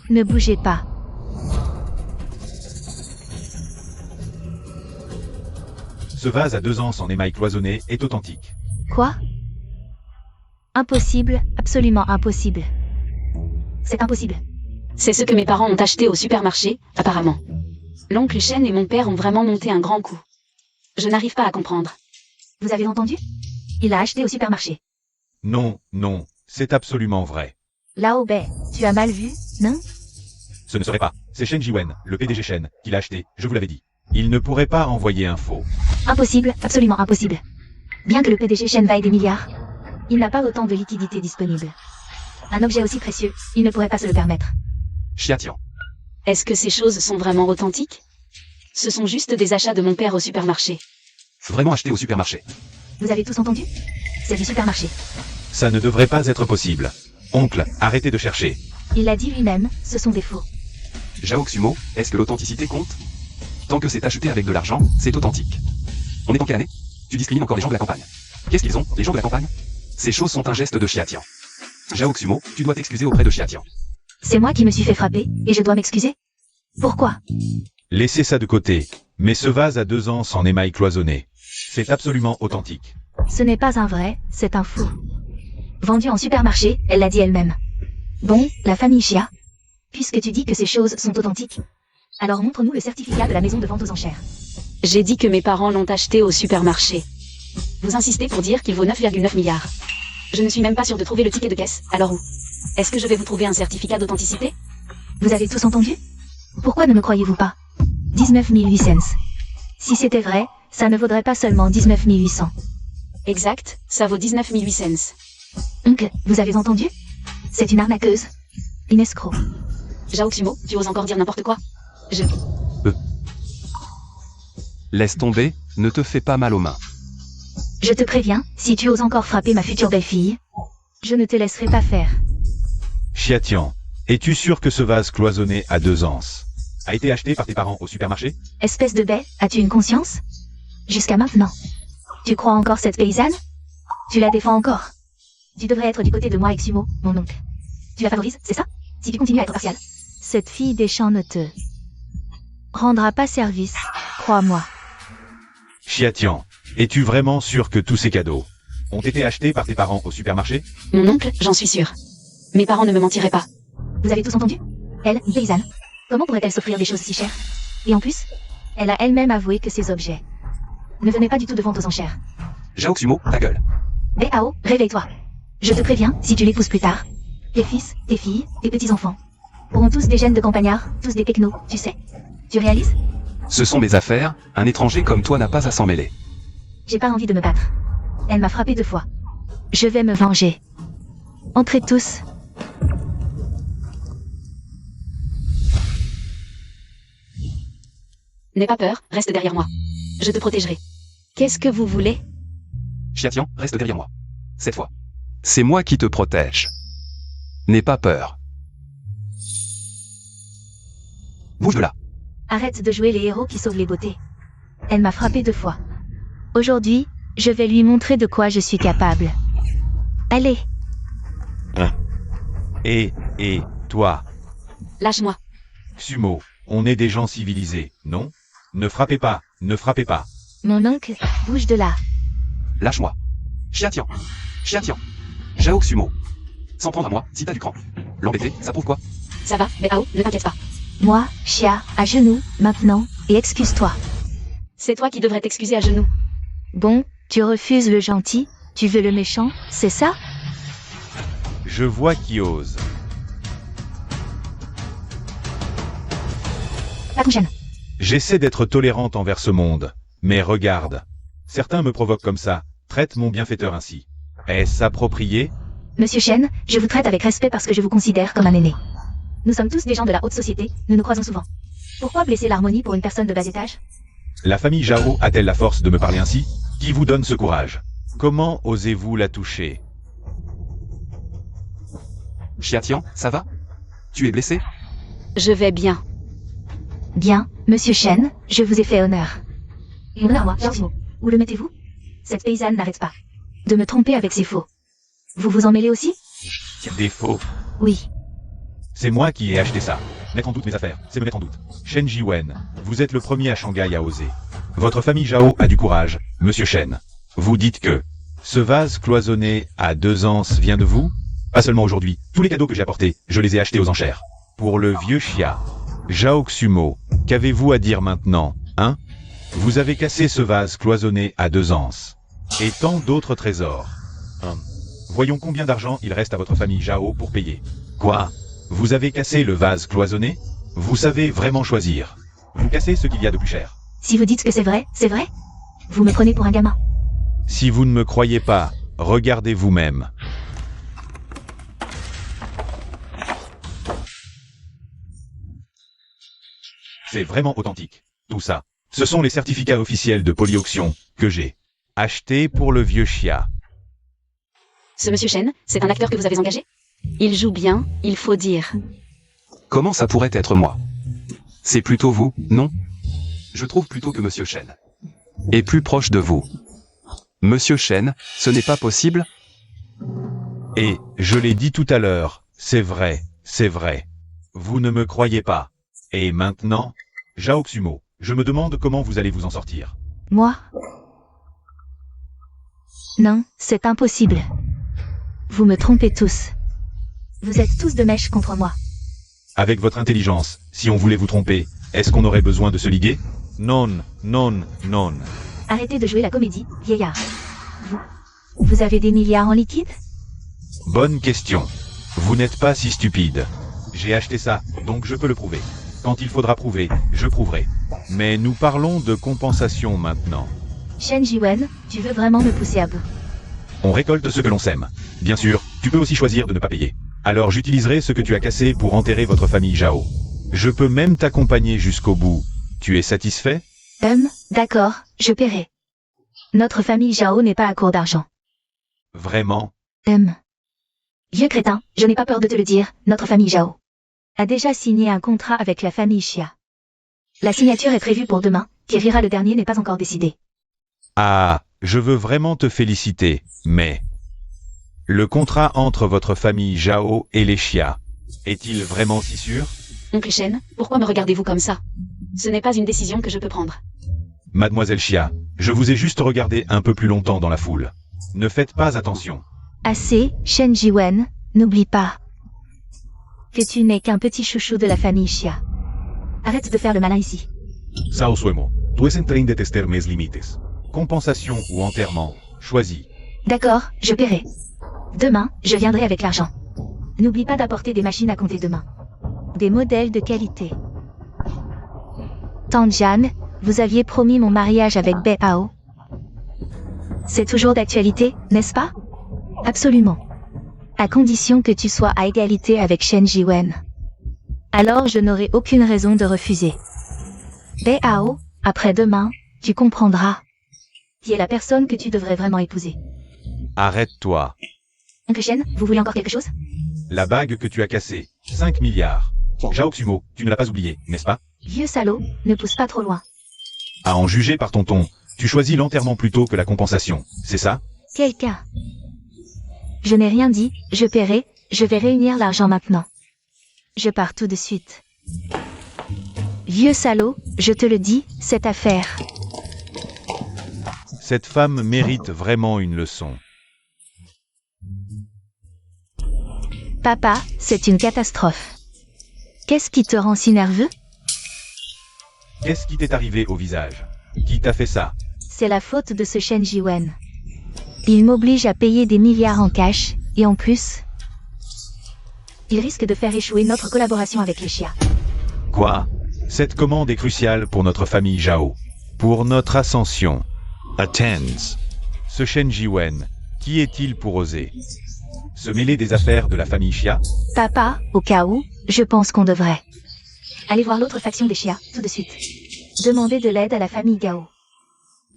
Ne bougez pas. Ce vase à 2 ans en émail cloisonné est authentique. Quoi? Impossible, absolument impossible. C'est impossible. C'est ce que mes parents ont acheté au supermarché, apparemment. L'oncle Shen et mon père ont vraiment monté un grand coup. Je n'arrive pas à comprendre. Vous avez entendu? Il l'a acheté au supermarché. Non, non, c'est absolument vrai. Lao Bei, tu as mal vu, non? Ce ne serait pas. C'est Shen Jiwen, le PDG Shen, qui l'a acheté, je vous l'avais dit. Il ne pourrait pas envoyer un faux. Impossible, absolument impossible. Bien que le PDG Shen vaille des milliards, il n'a pas autant de liquidités disponibles. Un objet aussi précieux, il ne pourrait pas se le permettre. Chiatian. Est-ce que ces choses sont vraiment authentiques? Ce sont juste des achats de mon père au supermarché. Vraiment acheté au supermarché. Vous avez tous entendu? C'est du supermarché. Ça ne devrait pas être possible. Oncle, arrêtez de chercher. Il l'a dit lui-même, ce sont des faux. Jaoxumo, est-ce que l'authenticité compte? Tant que c'est acheté avec de l'argent, c'est authentique. On est en quelle année? Tu discrimines encore les gens de la campagne. Qu'est-ce qu'ils ont, les gens de la campagne? Ces choses sont un geste de Chiatian. Jaoxumo, tu dois t'excuser auprès de Chiatian. C'est moi qui me suis fait frapper, et je dois m'excuser? Pourquoi? Laissez ça de côté. Mais ce vase à 2 ans en émail cloisonné. C'est absolument authentique. Ce n'est pas un vrai, c'est un faux. Vendu en supermarché, elle l'a dit elle-même. Bon, la famille Chia. Puisque tu dis que ces choses sont authentiques, alors montre-nous le certificat de la maison de vente aux enchères. J'ai dit que mes parents l'ont acheté au supermarché. Vous insistez pour dire qu'il vaut 9,9 milliards. Je ne suis même pas sûre de trouver le ticket de caisse, alors où? Est-ce que je vais vous trouver un certificat d'authenticité? Vous avez tous entendu? Pourquoi ne me croyez-vous pas? 19 800. Si c'était vrai, ça ne vaudrait pas seulement 19 800. Exact, ça vaut 19 800. Oncle, vous avez entendu? C'est une arnaqueuse. Une escroc. Jaoxumo, tu oses encore dire n'importe quoi? Laisse tomber, ne te fais pas mal aux mains. Je te préviens, si tu oses encore frapper ma future belle-fille, je ne te laisserai pas faire. Chiatian, es-tu sûr que ce vase cloisonné à 2 ans a été acheté par tes parents au supermarché? Espèce de baie, as-tu une conscience? Jusqu'à maintenant. Tu crois encore cette paysanne? Tu la défends encore? Tu devrais être du côté de moi avec Sumo, mon oncle. Tu la favorises, c'est ça? Si tu continues à être partial. Cette fille des champs ne te rendra pas service, crois-moi. Chiatian, es-tu vraiment sûr que tous ces cadeaux ont été achetés par tes parents au supermarché? Mon oncle, j'en suis sûre. Mes parents ne me mentiraient pas. Vous avez tous entendu? Elle, une paysanne. Comment pourrait-elle s'offrir des choses si chères? Et en plus, elle a elle-même avoué que ces objets ne venaient pas du tout de vente aux enchères. Jaoxumo, ta gueule. Bao, réveille-toi. Je te préviens, si tu l'épouses plus tard, tes fils, tes filles, tes petits-enfants auront tous des gènes de campagnards, tous des technos, tu sais. Tu réalises? Ce sont mes affaires, un étranger comme toi n'a pas à s'en mêler. J'ai pas envie de me battre. Elle m'a frappé 2 fois. Je vais me venger. Entrez tous. N'aie pas peur, reste derrière moi. Je te protégerai. Qu'est-ce que vous voulez? Chiatian, reste derrière moi. Cette fois. C'est moi qui te protège. N'aie pas peur. Bouge de là. Arrête de jouer les héros qui sauvent les beautés. Elle m'a frappé 2 fois. Aujourd'hui, je vais lui montrer de quoi je suis capable. Allez, Et toi, Lâche-moi. Sumo, on est des gens civilisés, non? Ne frappez pas, ne frappez pas. mon oncle, bouge de là. Lâche-moi. Chiatian. Chiatian. Jao Sumo. S'en prendre à moi, si t'as du cran. L'embêter, ça prouve quoi? Ça va, Béao, ne t'inquiète pas. Moi, Chia, à genoux, maintenant, et excuse-toi. C'est toi qui devrais t'excuser à genoux. Bon, tu refuses le gentil, tu veux le méchant, c'est ça? Je vois qui ose. La prochaine. J'essaie d'être tolérante envers ce monde, mais regarde. Certains me provoquent comme ça, traitent mon bienfaiteur ainsi. Est-ce approprié? Monsieur Shen, je vous traite avec respect parce que je vous considère comme un aîné. Nous sommes tous des gens de la haute société, nous nous croisons souvent. Pourquoi blesser l'harmonie pour une personne de bas étage? La famille Jao a-t-elle la force de me parler ainsi? Qui vous donne ce courage? Comment osez-vous la toucher? Chiatian, ça va? Tu es blessé? Je vais bien. Bien, Monsieur Shen, je vous ai fait honneur. Et honneur à moi, Georgimo. Où le mettez-vous? Cette paysanne n'arrête pas de me tromper avec ses faux. Vous vous en mêlez aussi? Des faux. Oui. C'est moi qui ai acheté ça. Mettre en doute mes affaires, c'est me mettre en doute. Shen Jiwen, vous êtes le premier à Shanghai à oser. Votre famille Jao a du courage, Monsieur Shen. Vous dites que ce vase cloisonné à 2 anses vient de vous? Pas seulement aujourd'hui, tous les cadeaux que j'ai apportés, je les ai achetés aux enchères. Pour le vieux Chia. Jao Xumo, qu'avez-vous à dire maintenant, hein? Vous avez cassé ce vase cloisonné à 2 anses. Et tant d'autres trésors. Voyons combien d'argent il reste à votre famille Jao pour payer. Quoi? Vous avez cassé le vase cloisonné? Vous savez vraiment choisir. Vous cassez ce qu'il y a de plus cher. Si vous dites que c'est vrai, c'est vrai? Vous me prenez pour un gamin. Si vous ne me croyez pas, regardez vous-même. C'est vraiment authentique, tout ça. Ce sont les certificats officiels de Polyauction que j'ai achetés pour le vieux Chia. Ce monsieur Shen, c'est un acteur que vous avez engagé? Il joue bien, il faut dire. Comment ça pourrait être moi? C'est plutôt vous, non? Je trouve plutôt que Monsieur Shen est plus proche de vous. Monsieur Shen, ce n'est pas possible? Et, je l'ai dit tout à l'heure, c'est vrai, c'est vrai. Vous ne me croyez pas. Et maintenant, Jao Xumo, je me demande comment vous allez vous en sortir. Moi? Non, c'est impossible. Vous me trompez tous. Vous êtes tous de mèche contre moi. Avec votre intelligence, si on voulait vous tromper, est-ce qu'on aurait besoin de se liguer? Non, non, non. Arrêtez de jouer la comédie, vieillard. Vous avez des milliards en liquide? Bonne question. Vous n'êtes pas si stupide. J'ai acheté ça, donc je peux le prouver. Quand il faudra prouver, je prouverai. Mais nous parlons de compensation maintenant. Shen Jiwen, tu veux vraiment me pousser à bout? On récolte ce que l'on sème. Bien sûr, tu peux aussi choisir de ne pas payer. Alors j'utiliserai ce que tu as cassé pour enterrer votre famille Jao. Je peux même t'accompagner jusqu'au bout. Tu es satisfait? D'accord, je paierai. Notre famille Jao n'est pas à court d'argent. Vraiment? Vieux crétin, je n'ai pas peur de te le dire, notre famille Jao a déjà signé un contrat avec la famille Chia. La signature est prévue pour demain, qui rira le dernier n'est pas encore décidé. Ah, je veux vraiment te féliciter, mais... Le contrat entre votre famille Jao et les Chia, est-il vraiment si sûr? Oncle Shen, pourquoi me regardez-vous comme ça? Ce n'est pas une décision que je peux prendre. Mademoiselle Chia, je vous ai juste regardé un peu plus longtemps dans la foule. Ne faites pas attention. Assez, Shen Jiwen, n'oublie pas que tu n'es qu'un petit chouchou de la famille Chia. Arrête de faire le malin ici. Sao Suemo, tu es en train de tester mes limites. Compensation ou enterrement, choisis. D'accord, je paierai. Demain, je viendrai avec l'argent. N'oublie pas d'apporter des machines à compter demain. Des modèles de qualité. Tanjan, vous aviez promis mon mariage avec Bei Hao. C'est toujours d'actualité, n'est-ce pas? Absolument. À condition que tu sois à égalité avec Shen Jiwen. Alors je n'aurai aucune raison de refuser. Bei Hao, après-demain, tu comprendras qui est la personne que tu devrais vraiment épouser. Arrête-toi. Oncle Shen, vous voulez encore quelque chose? La bague que tu as cassée, 5 milliards. Jao Xumo, tu ne l'as pas oublié, n'est-ce pas? Vieux salaud, ne pousse pas trop loin. À en juger par ton ton, tu choisis l'enterrement plutôt que la compensation, c'est ça? Quelqu'un. Je n'ai rien dit, je paierai, je vais réunir l'argent maintenant. Je pars tout de suite. Vieux salaud, je te le dis, cette affaire. Cette femme mérite vraiment une leçon. Papa, c'est une catastrophe. Qu'est-ce qui te rend si nerveux? Qu'est-ce qui t'est arrivé au visage? Qui t'a fait ça? C'est la faute de ce Shen Jiwen. Il m'oblige à payer des milliards en cash, et en plus, il risque de faire échouer notre collaboration avec les Xia. Quoi? Cette commande est cruciale pour notre famille Zhao. Pour notre ascension. Attends. Ce Shen Jiwen, qui est-il pour oser se mêler des affaires de la famille Xia? Papa, au cas où, je pense qu'on devrait aller voir l'autre faction des Xia, tout de suite. Demander de l'aide à la famille Gao.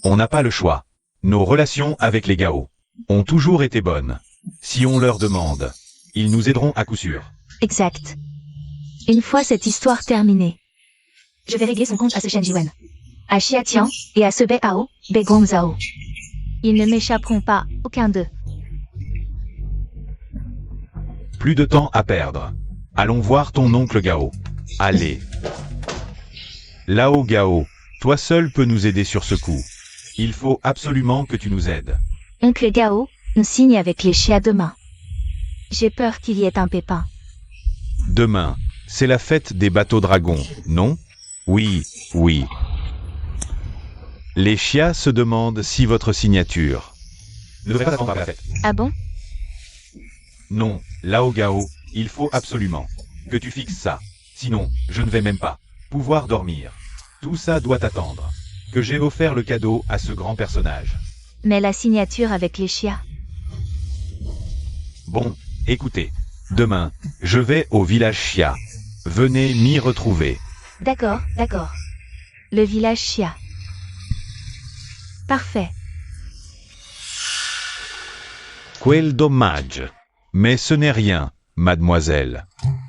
On n'a pas le choix. Nos relations avec les Gao ont toujours été bonnes. Si on leur demande, ils nous aideront à coup sûr. Exact. Une fois cette histoire terminée, je vais régler son compte à ce Shen Jiwen, à Xia Tian et à ce Bei Hao, Bei Gongzhao. Ils ne m'échapperont pas, aucun d'eux. Plus de temps à perdre. Allons voir ton oncle Gao. Allez. Lao Gao, toi seul peux nous aider sur ce coup. Il faut absolument que tu nous aides. Oncle Gao, on signe avec les Xia demain. J'ai peur qu'il y ait un pépin. Demain, c'est la fête des bateaux dragons, non? Oui, oui. Les Xia se demandent si votre signature ne devrait pas attendre à la fête. Ah bon? Non, Lao Gao, il faut absolument que tu fixes ça. Sinon, je ne vais même pas pouvoir dormir. Tout ça doit attendre. Que j'ai offert le cadeau à ce grand personnage. Mais la signature avec les Xia. Bon, écoutez. Demain, je vais au village Xia. Venez m'y retrouver. D'accord, d'accord. Le village Xia. Parfait. Quel dommage. Mais ce n'est rien, mademoiselle.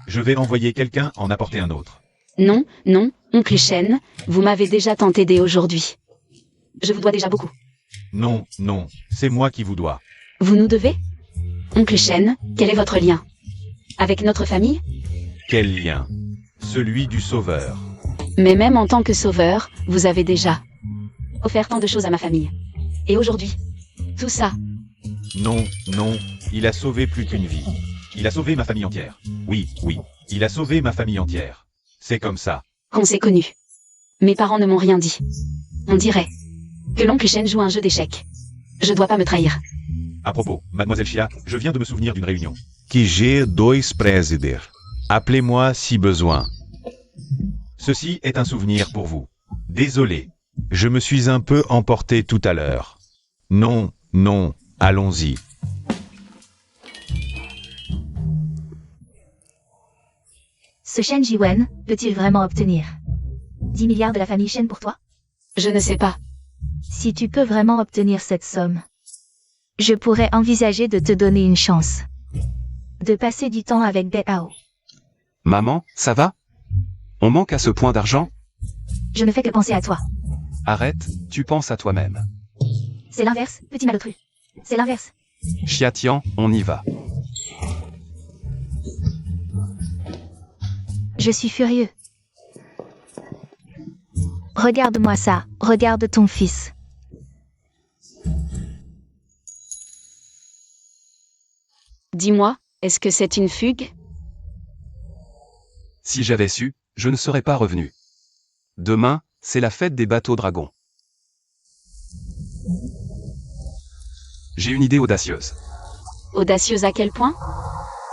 Je vais envoyer quelqu'un en apporter un autre. Non, non, oncle Shen, vous m'avez déjà tenté dès aujourd'hui. Je vous dois déjà beaucoup. Non, non, c'est moi qui vous dois. Vous nous devez? Oncle Shen, quel est votre lien? Avec notre famille? Quel lien? Celui du sauveur. Mais même en tant que sauveur, vous avez déjà offert tant de choses à ma famille. Et aujourd'hui, tout ça, Non, non, il a sauvé plus qu'une vie. Il a sauvé ma famille entière. Oui, oui, il a sauvé ma famille entière. C'est comme ça. qu'on s'est connus. Mes parents ne m'ont rien dit. On dirait que l'oncle Shen joue un jeu d'échecs. Je dois pas me trahir. À propos, mademoiselle Xia, je viens de me souvenir d'une réunion. Qui j'ai dois présider. Appelez-moi si besoin. Ceci est un souvenir pour vous. Désolé. Je me suis un peu emporté tout à l'heure. Non, non, allons-y. Ce Shen Jiwen peut-il vraiment obtenir 10 milliards de la famille Shen pour toi? Je ne sais pas. Si tu peux vraiment obtenir cette somme, je pourrais envisager de te donner une chance. De passer du temps avec Bei Hao. Maman, ça va? On manque à ce point d'argent? Je ne fais que penser à toi. Arrête, tu penses à toi-même. C'est l'inverse, petit malotru. C'est l'inverse. Xia Tian, on y va. Je suis furieux. Regarde-moi ça, regarde ton fils. Dis-moi, est-ce que c'est une fugue? Si j'avais su, je ne serais pas revenu. Demain, c'est la fête des bateaux dragons. J'ai une idée audacieuse. Audacieuse à quel point?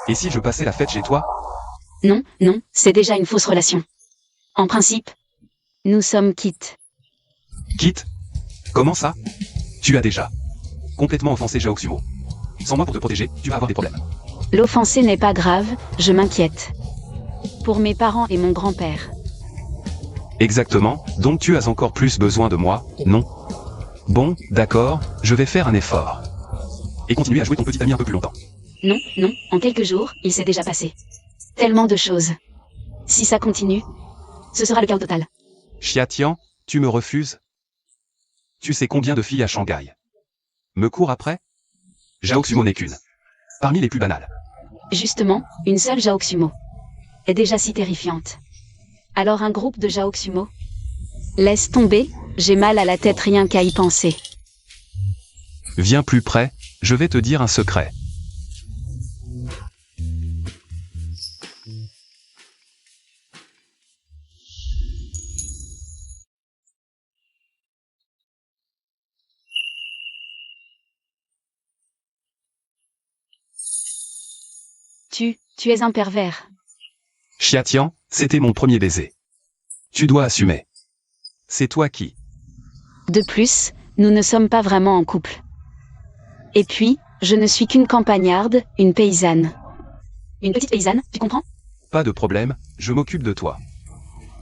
Et si je passais la fête chez toi? Non, non, c'est déjà une fausse relation. En principe, nous sommes quittes. Quitte? Comment ça? Tu as déjà complètement offensé Zhao Xumo. Sans moi pour te protéger, tu vas avoir des problèmes. L'offenser n'est pas grave, je m'inquiète. Pour mes parents et mon grand-père. Exactement, donc tu as encore plus besoin de moi, non? Bon, d'accord, je vais faire un effort. Et continuer à jouer ton petit ami un peu plus longtemps. Non, non, en quelques jours, il s'est déjà passé tellement de choses. Si ça continue, ce sera le chaos total. Xiatian, tu me refuses? Tu sais combien de filles à Shanghai me courent après? Zhao n'est qu'une. Parmi les plus banales. Justement, une seule Jaoxumo est déjà si terrifiante. Alors un groupe de Jaoxumo? Laisse tomber, j'ai mal à la tête rien qu'à y penser. Viens plus près, je vais te dire un secret. Tu es un pervers. Xiatian, c'était mon premier baiser. Tu dois assumer. C'est toi qui. De plus, nous ne sommes pas vraiment en couple. Et puis, je ne suis qu'une campagnarde, une paysanne. Une petite paysanne, tu comprends? Pas de problème, je m'occupe de toi.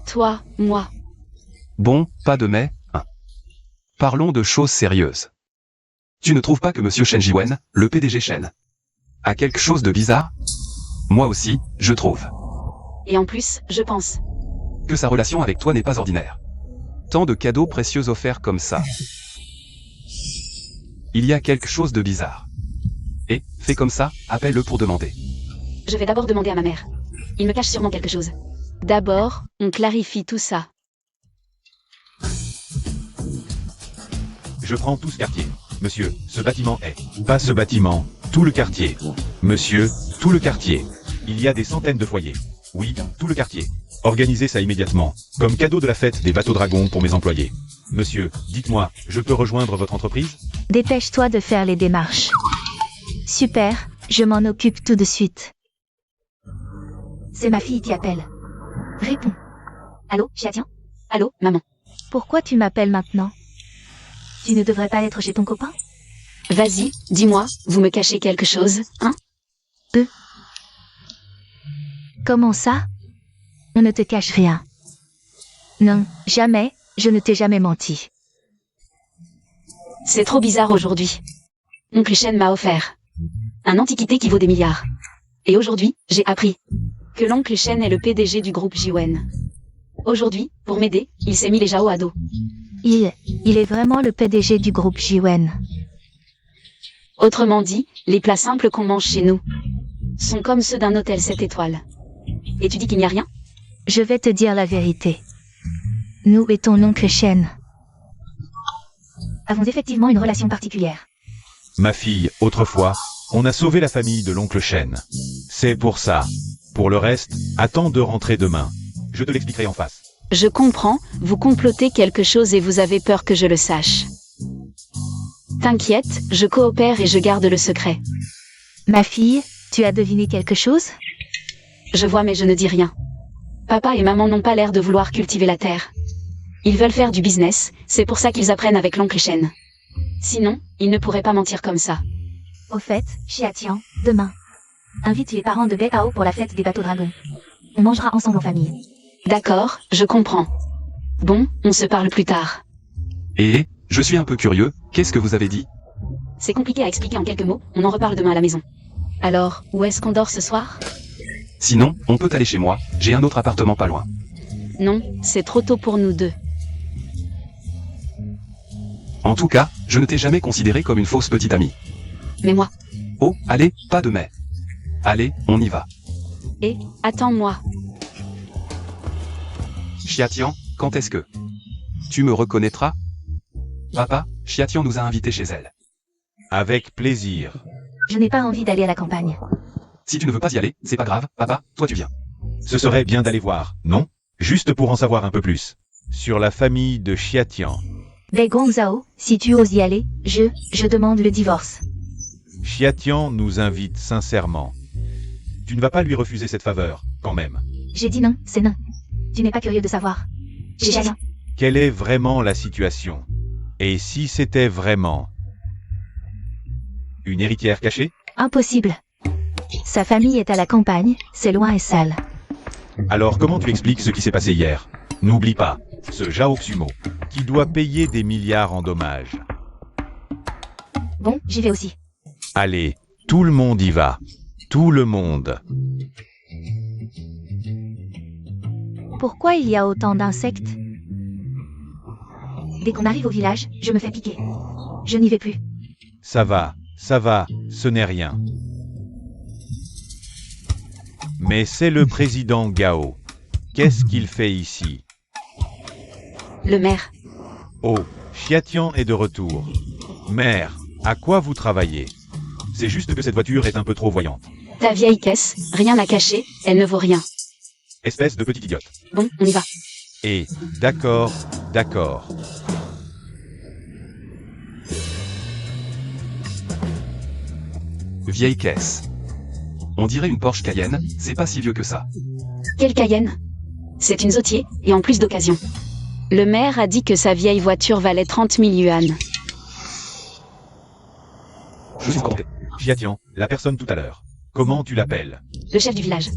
Toi, moi. Bon, pas de mais, hein. Parlons de choses sérieuses. Tu ne trouves pas que Monsieur Shen Jiwen, le PDG Shen, a quelque chose de bizarre? Moi aussi, je trouve. Et en plus, je pense Que sa relation avec toi n'est pas ordinaire. Tant de cadeaux précieux offerts comme ça. Il y a quelque chose de bizarre. Et, fais comme ça, appelle-le pour demander. Je vais d'abord demander à ma mère. Il me cache sûrement quelque chose. D'abord, on clarifie tout ça. Je prends tout ce quartier. Monsieur, ce bâtiment est. Pas ce bâtiment, tout le quartier. Monsieur, tout le quartier. Il y a des centaines de foyers. Oui, tout le quartier. Organisez ça immédiatement, comme cadeau de la fête des bateaux dragons pour mes employés. Monsieur, dites-moi, je peux rejoindre votre entreprise? Dépêche-toi de faire les démarches. Super, je m'en occupe tout de suite. C'est ma fille qui appelle. Réponds. Allô, Xiatian? Allô, maman? Pourquoi tu m'appelles maintenant? Tu ne devrais pas être chez ton copain? Vas-y, dis-moi, vous me cachez quelque chose, hein? Comment ça? On ne te cache rien. Non, jamais, je ne t'ai jamais menti. C'est trop bizarre aujourd'hui. Oncle Shen m'a offert un antiquité qui vaut des milliards. Et aujourd'hui, j'ai appris que l'oncle Shen est le PDG du groupe Jiwen. Aujourd'hui, pour m'aider, il s'est mis les Jao à dos. Il est vraiment le PDG du groupe Jiwen. Autrement dit, les plats simples qu'on mange chez nous sont comme ceux d'un hôtel 7 étoiles. Et tu dis qu'il n'y a rien? Je vais te dire la vérité. Nous et ton oncle Shen avons effectivement une relation particulière. Ma fille, autrefois, on a sauvé la famille de l'oncle Shen. C'est pour ça. Pour le reste, attends de rentrer demain. Je te l'expliquerai en face. Je comprends, vous complotez quelque chose et vous avez peur que je le sache. T'inquiète, je coopère et je garde le secret. Ma fille, tu as deviné quelque chose? Je vois mais je ne dis rien. Papa et maman n'ont pas l'air de vouloir cultiver la terre. Ils veulent faire du business, c'est pour ça qu'ils apprennent avec l'oncle Shen. Sinon, ils ne pourraient pas mentir comme ça. Au fait, Xiatian, demain, invite les parents de Beihao pour la fête des bateaux dragons. On mangera ensemble en famille. D'accord, je comprends. Bon, on se parle plus tard. Et, je suis un peu curieux, qu'est-ce que vous avez dit? C'est compliqué à expliquer en quelques mots, on en reparle demain à la maison. Alors, où est-ce qu'on dort ce soir? Sinon, on peut aller chez moi, j'ai un autre appartement pas loin. Non, c'est trop tôt pour nous deux. En tout cas, je ne t'ai jamais considéré comme une fausse petite amie. Mais moi. Oh, allez, pas de mais. Allez, on y va. Et, attends-moi. Xiatian, quand est-ce que tu me reconnaîtras? Papa, Xiatian nous a invités chez elle. Avec plaisir. Je n'ai pas envie d'aller à la campagne. Si tu ne veux pas y aller, c'est pas grave, papa, toi tu viens. Ce serait bien d'aller voir, non? Juste pour en savoir un peu plus. Sur la famille de Xiatian. Bei Guangzhao, si tu oses y aller, je demande le divorce. Xiatian nous invite sincèrement. Tu ne vas pas lui refuser cette faveur, quand même. J'ai dit non, c'est non. Tu n'es pas curieux de savoir. Xiatian. Quelle est vraiment la situation? Et si c'était vraiment une héritière cachée? Impossible. Sa famille est à la campagne, c'est loin et sale. Alors comment tu expliques ce qui s'est passé hier? N'oublie pas, ce Zhao Xumo, qui doit payer des milliards en dommages. Bon, j'y vais aussi. Allez, tout le monde y va. Tout le monde. Pourquoi il y a autant d'insectes? Dès qu'on arrive au village, je me fais piquer. Je n'y vais plus. Ça va, ce n'est rien. Mais c'est le président Gao. Qu'est-ce qu'il fait ici? Le maire. Oh, Xiatian est de retour. Mère, à quoi vous travaillez? C'est juste que cette voiture est un peu trop voyante. Ta vieille caisse, rien à cacher, elle ne vaut rien. Espèce de petite idiote. Bon, on y va. Et, d'accord. Vieille caisse. On dirait une Porsche Cayenne, c'est pas si vieux que ça. Quelle Cayenne? C'est une Zotier, et en plus d'occasion. Le maire a dit que sa vieille voiture valait 30 000 yuan. Je suis content. Xiatian, la personne tout à l'heure. Comment tu l'appelles? Le chef du village.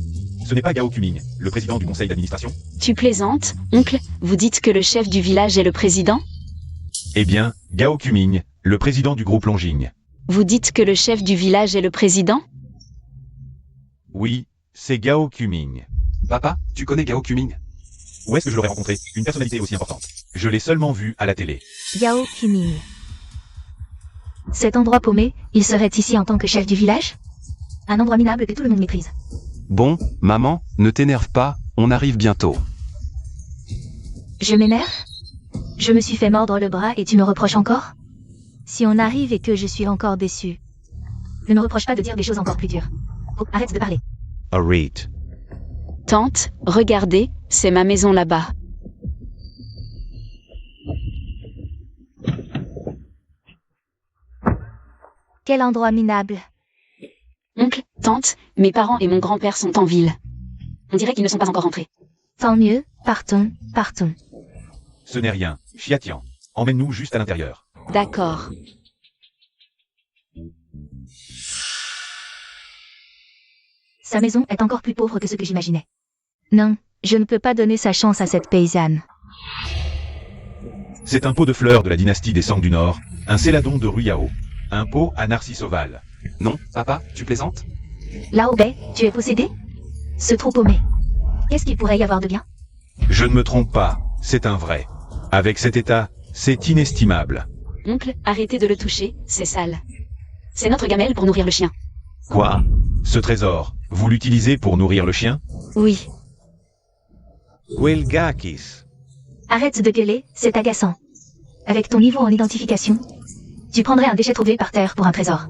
Ce n'est pas Gao Kuming, le président du conseil d'administration? Tu plaisantes, oncle? Vous dites que le chef du village est le président? Eh bien, Gao Kuming, le président du groupe Longjing. Vous dites que le chef du village est le président? Oui, c'est Gao Kuming. Papa, tu connais Gao Kuming? Où est-ce que je l'aurais rencontré? Une personnalité aussi importante. Je l'ai seulement vu à la télé. Gao Kuming. Cet endroit paumé, il serait ici en tant que chef du village? Un endroit minable que tout le monde méprise. Bon, maman, ne t'énerve pas, on arrive bientôt. Je m'énerve? Je me suis fait mordre le bras et tu me reproches encore? Si on arrive et que je suis encore déçu. Ne me reproche pas de dire des choses encore plus dures. Oh, arrête de parler. Arrête. Tante, regardez, c'est ma maison là-bas. Quel endroit minable. Oncle, tante, mes parents et mon grand-père sont en ville. On dirait qu'ils ne sont pas encore rentrés. Tant mieux, partons. Ce n'est rien. Xiatian, emmène-nous juste à l'intérieur. D'accord. Sa maison est encore plus pauvre que ce que j'imaginais. Non, je ne peux pas donner sa chance à cette paysanne. C'est un pot de fleurs de la dynastie des Sang du Nord, un céladon de Ruyao, un pot à narcisse ovale. Non, papa, tu plaisantes? Lao Bei, tu es possédé? Ce trou paumé. Qu'est-ce qu'il pourrait y avoir de bien? Je ne me trompe pas, c'est un vrai. Avec cet état, c'est inestimable. Oncle, arrêtez de le toucher, c'est sale. C'est notre gamelle pour nourrir le chien. Quoi? Ce trésor, vous l'utilisez pour nourrir le chien? Oui. Quelgakis. Arrête de gueuler, c'est agaçant. Avec ton niveau en identification, tu prendrais un déchet trouvé par terre pour un trésor.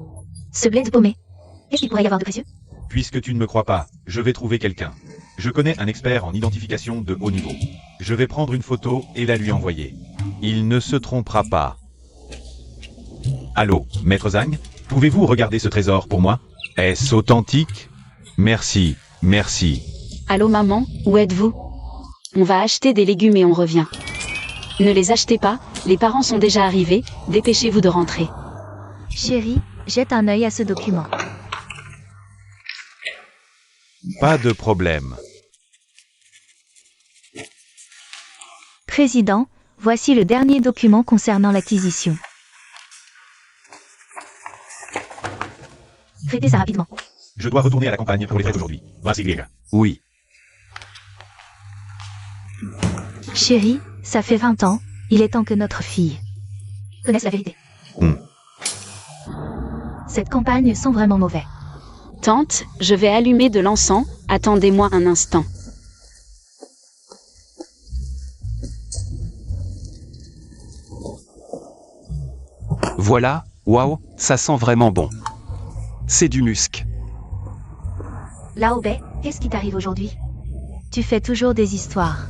Ce blé de paumé. Qu'est-ce qu'il pourrait y avoir de précieux? Puisque tu ne me crois pas, je vais trouver quelqu'un. Je connais un expert en identification de haut niveau. Je vais prendre une photo et la lui envoyer. Il ne se trompera pas. Allô, maître Zhang, pouvez-vous regarder ce trésor pour moi? Est-ce authentique? Merci. Allô maman, où êtes-vous? On va acheter des légumes et on revient. Ne les achetez pas, les parents sont déjà arrivés, dépêchez-vous de rentrer. Chérie, jette un œil à ce document. Pas de problème. Président, voici le dernier document concernant l'acquisition. Traitez ça rapidement. Je dois retourner à la campagne pour les fêtes aujourd'hui. Vas-y. Oui. Chérie, ça fait 20 ans, il est temps que notre fille connaisse la vérité. Cette campagne sent vraiment mauvais. Tante, je vais allumer de l'encens, attendez-moi un instant. Voilà, waouh, ça sent vraiment bon. C'est du musc. Lao Bei, qu'est-ce qui t'arrive aujourd'hui? Tu fais toujours des histoires.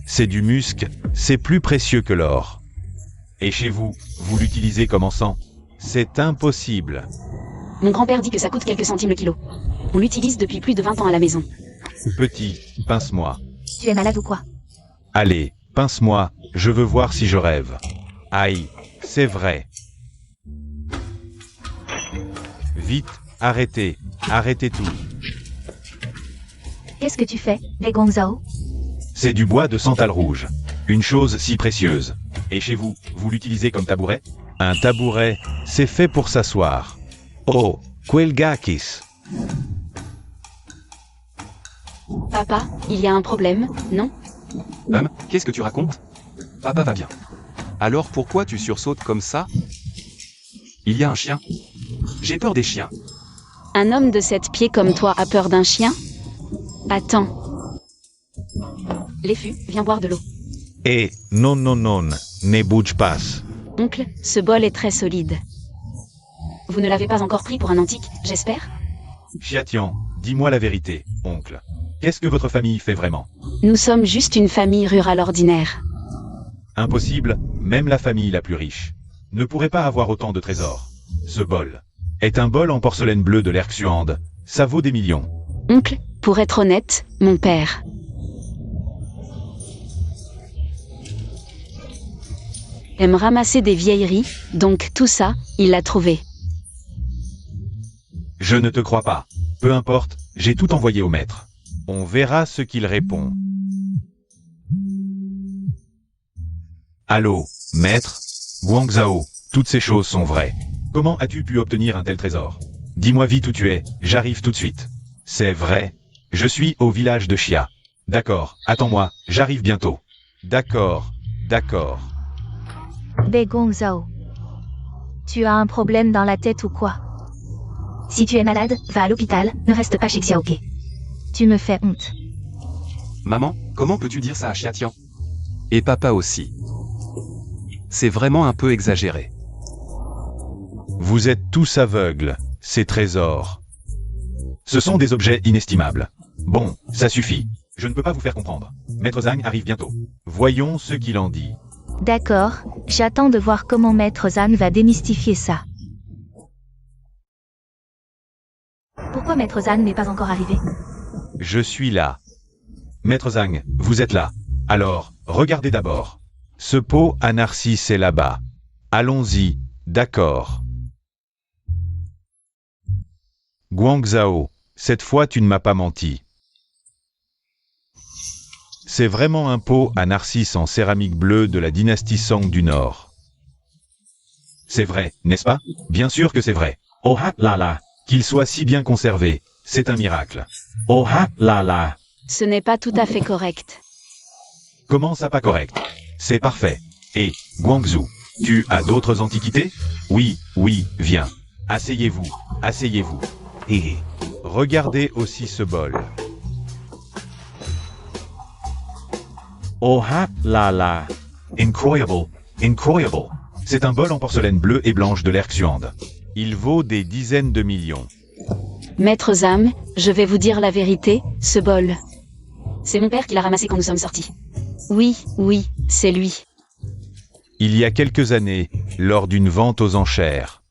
C'est du musc, c'est plus précieux que l'or. Et chez vous, vous l'utilisez comme encens? C'est impossible. Mon grand-père dit que ça coûte quelques centimes le kilo. On l'utilise depuis plus de 20 ans à la maison. Petit, pince-moi. Tu es malade ou quoi? Allez, pince-moi, je veux voir si je rêve. Aïe, c'est vrai. Vite, arrêtez tout. Qu'est-ce que tu fais, les Guangzhou? C'est du bois de santal rouge. Une chose si précieuse. Et chez vous, vous l'utilisez comme tabouret? Un tabouret, c'est fait pour s'asseoir. Oh, Quelgakis. Papa, il y a un problème, non? Qu'est-ce que tu racontes? Papa va bien. Alors pourquoi tu sursautes comme ça? Il y a un chien. J'ai peur des chiens. Un homme de 7 pieds comme toi a peur d'un chien? Attends. L'effu, viens boire de l'eau. Eh, non, ne bouge pas. Oncle, ce bol est très solide. Vous ne l'avez pas encore pris pour un antique, j'espère? Chiatian, dis-moi la vérité, oncle. Qu'est-ce que votre famille fait vraiment? Nous sommes juste une famille rurale ordinaire. Impossible, même la famille la plus riche ne pourrait pas avoir autant de trésors. Ce bol est un bol en porcelaine bleue de l'Erxuande. Ça vaut des millions. Oncle, pour être honnête, mon père. Aime ramasser des vieilleries, donc tout ça, il l'a trouvé. Je ne te crois pas. Peu importe, j'ai tout envoyé au maître. On verra ce qu'il répond. Allô, maître? Guangzhao, toutes ces choses sont vraies. Comment as-tu pu obtenir un tel trésor? Dis-moi vite où tu es, j'arrive tout de suite. C'est vrai. Je suis au village de Xia. D'accord, attends-moi, j'arrive bientôt. D'accord. Guangzhao. Tu as un problème dans la tête ou quoi? Si tu es malade, va à l'hôpital, ne reste pas chez Xiaoke. Tu me fais honte. Maman, comment peux-tu dire ça à Chiatian? Et papa aussi. C'est vraiment un peu exagéré. Vous êtes tous aveugles, ces trésors. Ce sont des objets inestimables. Bon, ça suffit. Je ne peux pas vous faire comprendre. Maître Zhang arrive bientôt. Voyons ce qu'il en dit. D'accord, j'attends de voir comment Maître Zhang va démystifier ça. Pourquoi Maître Zhang n'est pas encore arrivé? Je suis là. Maître Zhang, vous êtes là. Alors, regardez d'abord. Ce pot à narcisse est là-bas. Allons-y, d'accord. Guangzhao, cette fois tu ne m'as pas menti. C'est vraiment un pot à narcisse en céramique bleue de la dynastie Song du Nord. C'est vrai, n'est-ce pas? Bien sûr que c'est vrai. Oh ah là là, qu'il soit si bien conservé, c'est un miracle. Oh ah là là. Ce n'est pas tout à fait correct. Comment ça pas correct? C'est parfait. Et, Guangzhou, tu as d'autres antiquités? Oui, viens. Asseyez-vous. Et regardez aussi ce bol. Oh ah là là. Incroyable. C'est un bol en porcelaine bleue et blanche de l'Erxuande. Il vaut des dizaines de millions. Maître Zhang, je vais vous dire la vérité, ce bol. C'est mon père qui l'a ramassé quand nous sommes sortis. Oui, c'est lui. Il y a quelques années, lors d'une vente aux enchères,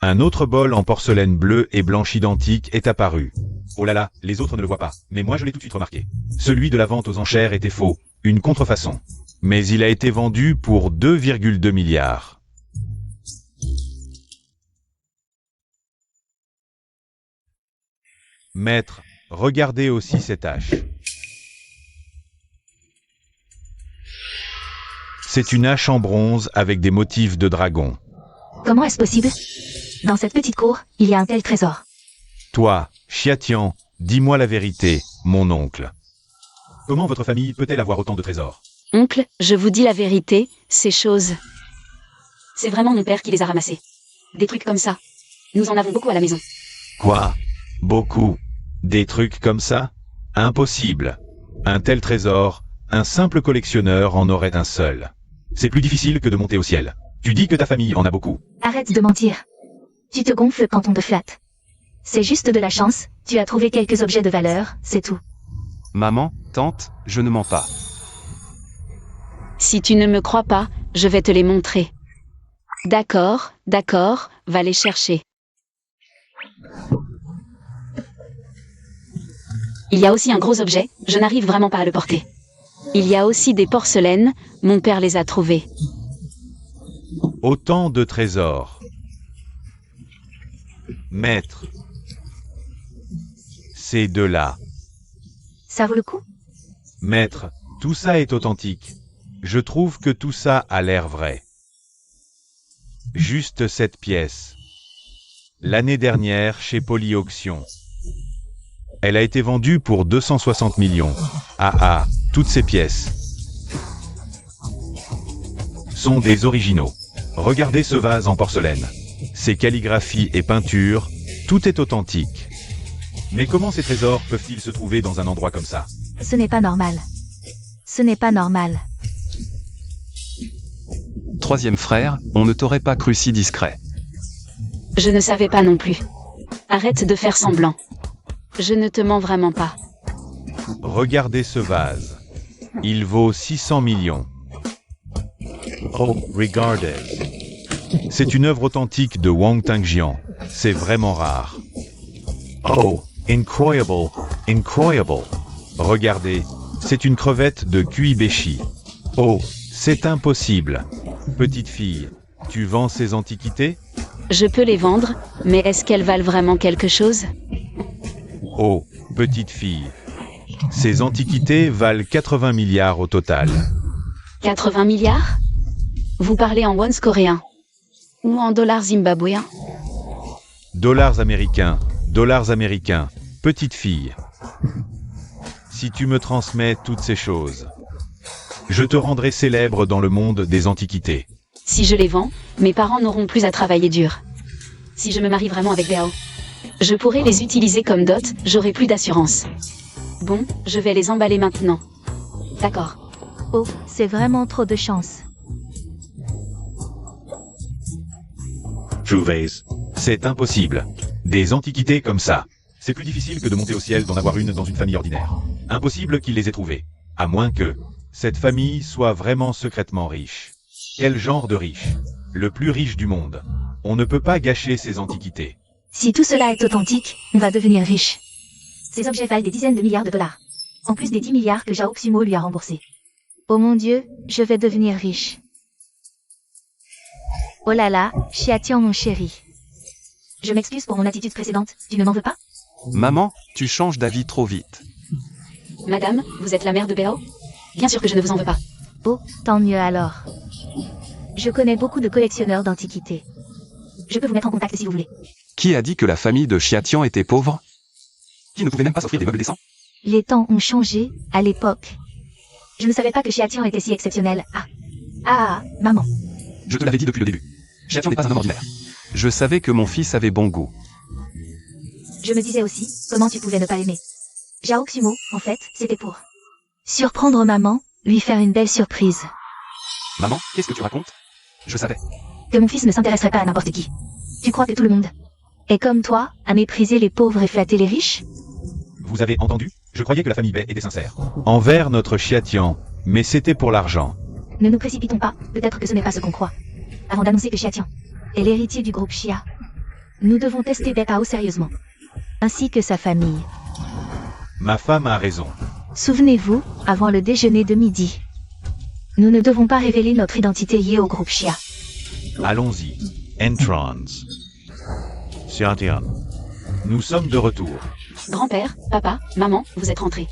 un autre bol en porcelaine bleue et blanche identique est apparu. Oh là là, les autres ne le voient pas, mais moi je l'ai tout de suite remarqué. Celui de la vente aux enchères était faux, une contrefaçon. Mais il a été vendu pour 2,2 milliards. Maître, regardez aussi cette hache. C'est une hache en bronze avec des motifs de dragon. Comment est-ce possible? Dans cette petite cour, il y a un tel trésor. Toi, Chiatian, dis-moi la vérité, mon oncle. Comment votre famille peut-elle avoir autant de trésors? Oncle, je vous dis la vérité, ces choses. C'est vraiment mon père qui les a ramassés. Des trucs comme ça. Nous en avons beaucoup à la maison. Quoi? Beaucoup? Des trucs comme ça? Impossible. Un tel trésor, un simple collectionneur en aurait un seul. C'est plus difficile que de monter au ciel. Tu dis que ta famille en a beaucoup. Arrête de mentir. Tu te gonfles quand on te flatte. C'est juste de la chance, tu as trouvé quelques objets de valeur, c'est tout. Maman, tante, je ne mens pas. Si tu ne me crois pas, je vais te les montrer. D'accord, va les chercher. Il y a aussi un gros objet, je n'arrive vraiment pas à le porter. Il y a aussi des porcelaines, mon père les a trouvées. Autant de trésors. Maître. Ces deux-là. Ça vaut le coup? Maître, tout ça est authentique. Je trouve que tout ça a l'air vrai. Juste cette pièce. L'année dernière chez Polyauction. Elle a été vendue pour 260 millions. Ah, toutes ces pièces sont des originaux. Regardez ce vase en porcelaine. Ses calligraphies et peintures, tout est authentique. Mais comment ces trésors peuvent-ils se trouver dans un endroit comme ça? Ce n'est pas normal. Ce n'est pas normal. Troisième frère, on ne t'aurait pas cru si discret. Je ne savais pas non plus. Arrête de faire semblant. Je ne te mens vraiment pas. Regardez ce vase. Il vaut 600 millions. Oh, regardez. C'est une œuvre authentique de Wang Tangjian. C'est vraiment rare. Oh, incroyable, incroyable. Regardez, c'est une crevette de Kuibeshi. Oh, c'est impossible. Petite fille, tu vends ces antiquités? Je peux les vendre, mais est-ce qu'elles valent vraiment quelque chose? Oh, petite fille. Ces antiquités valent 80 milliards au total. 80 milliards? Vous parlez en wons coréens? Ou en dollars zimbabwéens? Dollars américains, petite fille. Si tu me transmets toutes ces choses, je te rendrai célèbre dans le monde des antiquités. Si je les vends, mes parents n'auront plus à travailler dur. Si je me marie vraiment avec Béao, je pourrai les utiliser comme dot, j'aurai plus d'assurance. Bon, je vais les emballer maintenant. D'accord. Oh, c'est vraiment trop de chance. C'est impossible. Des antiquités comme ça. C'est plus difficile que de monter au ciel d'en avoir une dans une famille ordinaire. Impossible qu'il les ait trouvées. À moins que cette famille soit vraiment secrètement riche. Quel genre de riche? Le plus riche du monde. On ne peut pas gâcher ces antiquités. Si tout cela est authentique, on va devenir riche. Ces objets valent des dizaines de milliards de dollars. En plus des 10 milliards que Zhao Xumo lui a remboursés. Oh mon Dieu, je vais devenir riche. Oh là là, Xiatian mon chéri. Je m'excuse pour mon attitude précédente, tu ne m'en veux pas? Maman, tu changes d'avis trop vite. Madame, vous êtes la mère de Béao? Bien sûr que je ne vous en veux pas. Oh, tant mieux alors. Je connais beaucoup de collectionneurs d'antiquités. Je peux vous mettre en contact si vous voulez. Qui a dit que la famille de Xiatian était pauvre? Qui ne pouvait même pas s'offrir des meubles décents? Les temps ont changé, à l'époque. Je ne savais pas que Xiatian était si exceptionnel. Maman. Je te l'avais dit depuis le début. Xiatian n'est pas un homme ordinaire. Je savais que mon fils avait bon goût. Je me disais aussi, comment tu pouvais ne pas l'aimer. Zhao Xumo, en fait, c'était pour surprendre maman, lui faire une belle surprise. Maman, qu'est-ce que tu racontes? Je savais. Que mon fils ne s'intéresserait pas à n'importe qui. Tu crois que tout le monde est comme toi, à mépriser les pauvres et flatter les riches? Vous avez entendu? Je croyais que la famille Bai était sincère. Envers notre Xiatian, mais c'était pour l'argent. Ne nous précipitons pas, peut-être que ce n'est pas ce qu'on croit. Avant d'annoncer que Xiatian est l'héritier du groupe Xia, nous devons tester Béao sérieusement. Ainsi que sa famille. Ma femme a raison. Souvenez-vous, avant le déjeuner de midi. Nous ne devons pas révéler notre identité liée au groupe Xia. Allons-y. Entrance. Xiatian. Nous sommes de retour. Grand-père, papa, maman, vous êtes rentrés.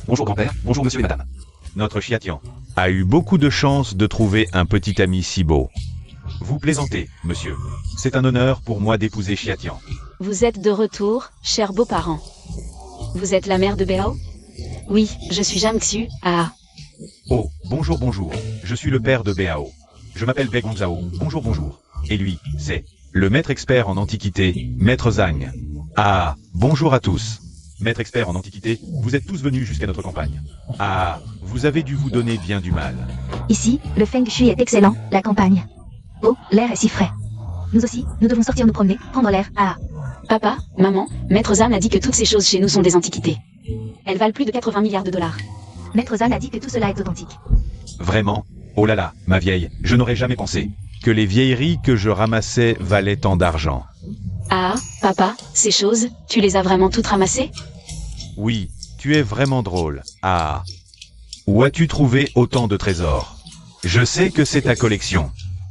Bonjour grand-père, bonjour monsieur et madame. Notre Xiatian a eu beaucoup de chance de trouver un petit ami si beau. Vous plaisantez, monsieur. C'est un honneur pour moi d'épouser Xiatian. Vous êtes de retour, chers beaux-parents. Vous êtes la mère de Béao? Oui, je suis Jam Xu, Oh, bonjour, bonjour. Je suis le père de Béao. Je m'appelle Bai Gongzhao. Bonjour, bonjour. Et lui, c'est le maître expert en antiquité, Maître Zhang. Ah, bonjour à tous. Maître expert en antiquité, vous êtes tous venus jusqu'à notre campagne. Ah, vous avez dû vous donner bien du mal. Ici, le Feng Shui est excellent, la campagne. Oh, l'air est si frais. Nous aussi, nous devons sortir nous promener, prendre l'air. Papa, maman, Maître Zan a dit que toutes ces choses chez nous sont des antiquités. Elles valent plus de 80 milliards de dollars. Maître Zan a dit que tout cela est authentique. Vraiment? Oh là là, ma vieille, je n'aurais jamais pensé que les vieilleries que je ramassais valaient tant d'argent. Ah, papa, ces choses, tu les as vraiment toutes ramassées? Oui, tu es vraiment drôle. Ah. Où as-tu trouvé autant de trésors? Je sais que c'est ta collection.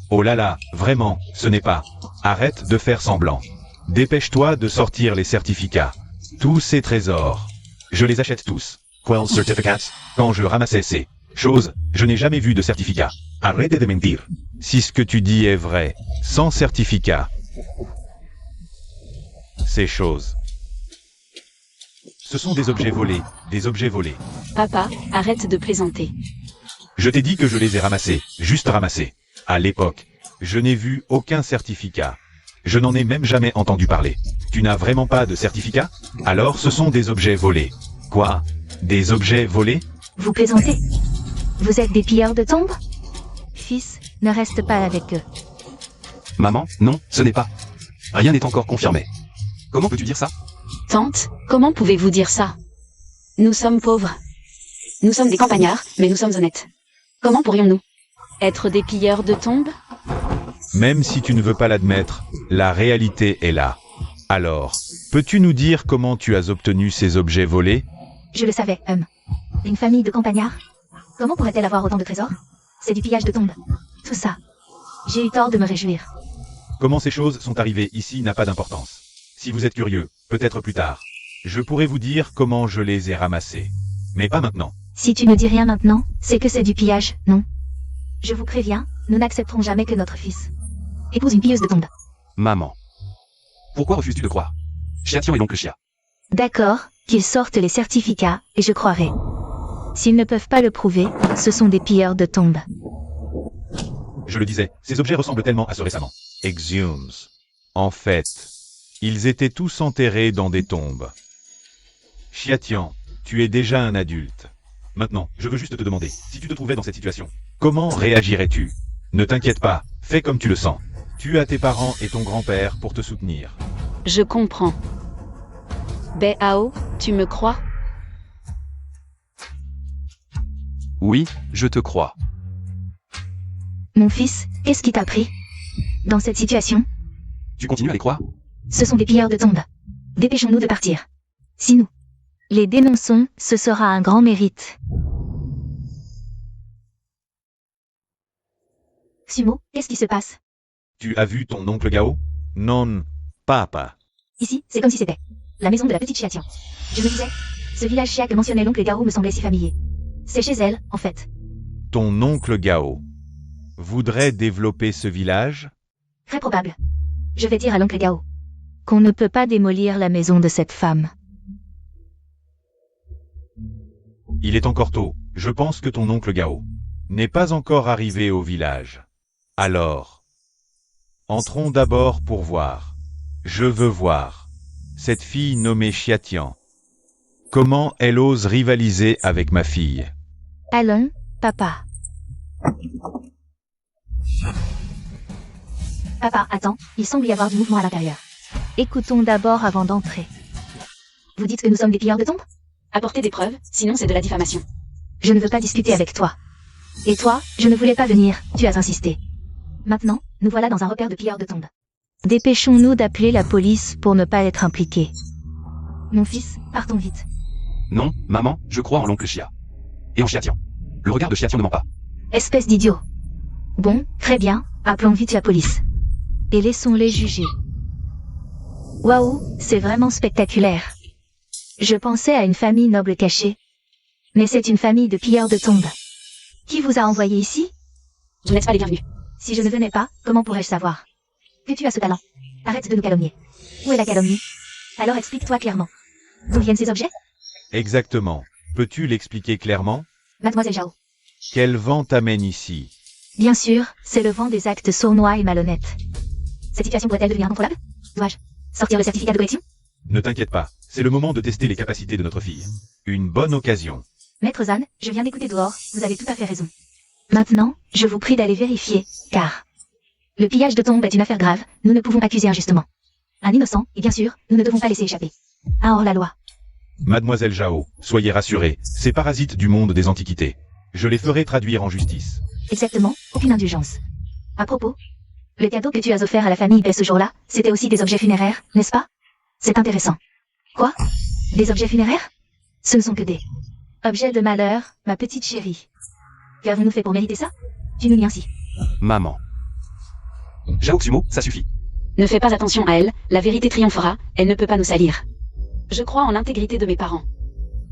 Oh là là, vraiment, ce n'est pas. Arrête de faire semblant. Dépêche-toi de sortir les certificats. Tous ces trésors. Je les achète tous. Quels certificats? Quand je ramassais ces choses, je n'ai jamais vu de certificat. Arrête de mentir. Si ce que tu dis est vrai, sans certificat. Ces choses Ce sont des objets volés, des objets volés. Papa, arrête de plaisanter. Je t'ai dit que je les ai ramassés, juste ramassés. À l'époque, je n'ai vu aucun certificat. Je n'en ai même jamais entendu parler. Tu n'as vraiment pas de certificat? Alors ce sont des objets volés. Quoi? Des objets volés? Vous plaisantez? Vous êtes des pilleurs de tombes? Fils, ne reste pas avec eux. Maman, non, ce n'est pas. Rien n'est encore confirmé. Comment peux-tu dire ça? Tante, comment pouvez-vous dire ça? Nous sommes pauvres. Nous sommes des campagnards, mais nous sommes honnêtes. Comment pourrions-nous être des pilleurs de tombes? Même si tu ne veux pas l'admettre, la réalité est là. Alors, peux-tu nous dire comment tu as obtenu ces objets volés? Je le savais, Une famille de campagnards? Comment pourrait-elle avoir autant de trésors? C'est du pillage de tombes. Tout ça. J'ai eu tort de me réjouir. Comment ces choses sont arrivées ici n'a pas d'importance. Si vous êtes curieux, peut-être plus tard, je pourrais vous dire comment je les ai ramassés. Mais pas maintenant. Si tu ne dis rien maintenant, c'est que c'est du pillage, non? Je vous préviens, nous n'accepterons jamais que notre fils épouse une pilleuse de tombes. Maman. Pourquoi refuses-tu de croire? Chiation et l'oncle Chia. D'accord, qu'ils sortent les certificats, et je croirai. S'ils ne peuvent pas le prouver, ce sont des pilleurs de tombes. Je le disais, ces objets ressemblent tellement à ce récemment. Exhumes. En fait, ils étaient tous enterrés dans des tombes. Chiatian, tu es déjà un adulte. Maintenant, je veux juste te demander, si tu te trouvais dans cette situation, comment réagirais-tu? Ne t'inquiète pas, fais comme tu le sens. Tu as tes parents et ton grand-père pour te soutenir. Je comprends. Ao, tu me crois? Oui, je te crois. Mon fils, qu'est-ce qui t'a pris? Dans cette situation? Tu continues à les croire? Ce sont des pilleurs de tombes. Dépêchons-nous de partir. Si nous les dénonçons, ce sera un grand mérite. Sumo, qu'est-ce qui se passe? Tu as vu ton oncle Gao? Non, papa. Ici, c'est comme si c'était la maison de la petite Chiatian. Je me disais, ce village Chia que mentionnait l'oncle Gao me semblait si familier. C'est chez elle, en fait. Ton oncle Gao voudrait développer ce village? Très probable. Je vais dire à l'oncle Gao qu'on ne peut pas démolir la maison de cette femme. Il est encore tôt. Je pense que ton oncle Gao n'est pas encore arrivé au village. Alors, entrons d'abord pour voir. Je veux voir cette fille nommée Chiatian. Comment elle ose rivaliser avec ma fille? Allons, papa. Papa, attends, il semble y avoir du mouvement à l'intérieur. Écoutons d'abord avant d'entrer. Vous dites que nous sommes des pilleurs de tombes? Apportez des preuves, sinon c'est de la diffamation. Je ne veux pas discuter avec toi. Et toi, je ne voulais pas venir, tu as insisté. Maintenant, nous voilà dans un repère de pilleurs de tombes. Dépêchons-nous d'appeler la police pour ne pas être impliqués. Mon fils, partons vite. Non, maman, je crois en l'oncle Chia. Et en Chiatian. Le regard de Chiatian ne ment pas. Espèce d'idiot. Bon, très bien, appelons vite la police. Et laissons-les juger. Waouh, c'est vraiment spectaculaire. Je pensais à une famille noble cachée. Mais c'est une famille de pilleurs de tombes. Qui vous a envoyé ici? Vous n'êtes pas les bienvenus. Si je ne venais pas, comment pourrais-je savoir que tu as ce talent? Arrête de nous calomnier. Où est la calomnie? Alors explique-toi clairement. D'où viennent ces objets? Exactement. Peux-tu l'expliquer clairement? Mademoiselle Zhao. Quel vent t'amène ici? Bien sûr, c'est le vent des actes sournois et malhonnêtes. Cette situation pourrait-elle devenir incontrôlable? Dois-je sortir le certificat de collection? Ne t'inquiète pas, c'est le moment de tester les capacités de notre fille. Une bonne occasion. Maître Zan, je viens d'écouter dehors, vous avez tout à fait raison. Maintenant, je vous prie d'aller vérifier, car le pillage de tombes est une affaire grave, nous ne pouvons accuser injustement un innocent, et bien sûr, nous ne devons pas laisser échapper un hors-la-loi. Mademoiselle Zhao, soyez rassurée, ces parasites du monde des antiquités. Je les ferai traduire en justice. Exactement, aucune indulgence. À propos, le cadeau que tu as offert à la famille Bai ce jour-là, c'était aussi des objets funéraires, n'est-ce pas? C'est intéressant. Quoi? Des objets funéraires? Ce ne sont que des objets de malheur, ma petite chérie. Qu'avons-nous fait pour mériter ça? Tu nous liencis. Maman. Jaoxumo, ça suffit. Ne fais pas attention à elle, la vérité triomphera, elle ne peut pas nous salir. Je crois en l'intégrité de mes parents.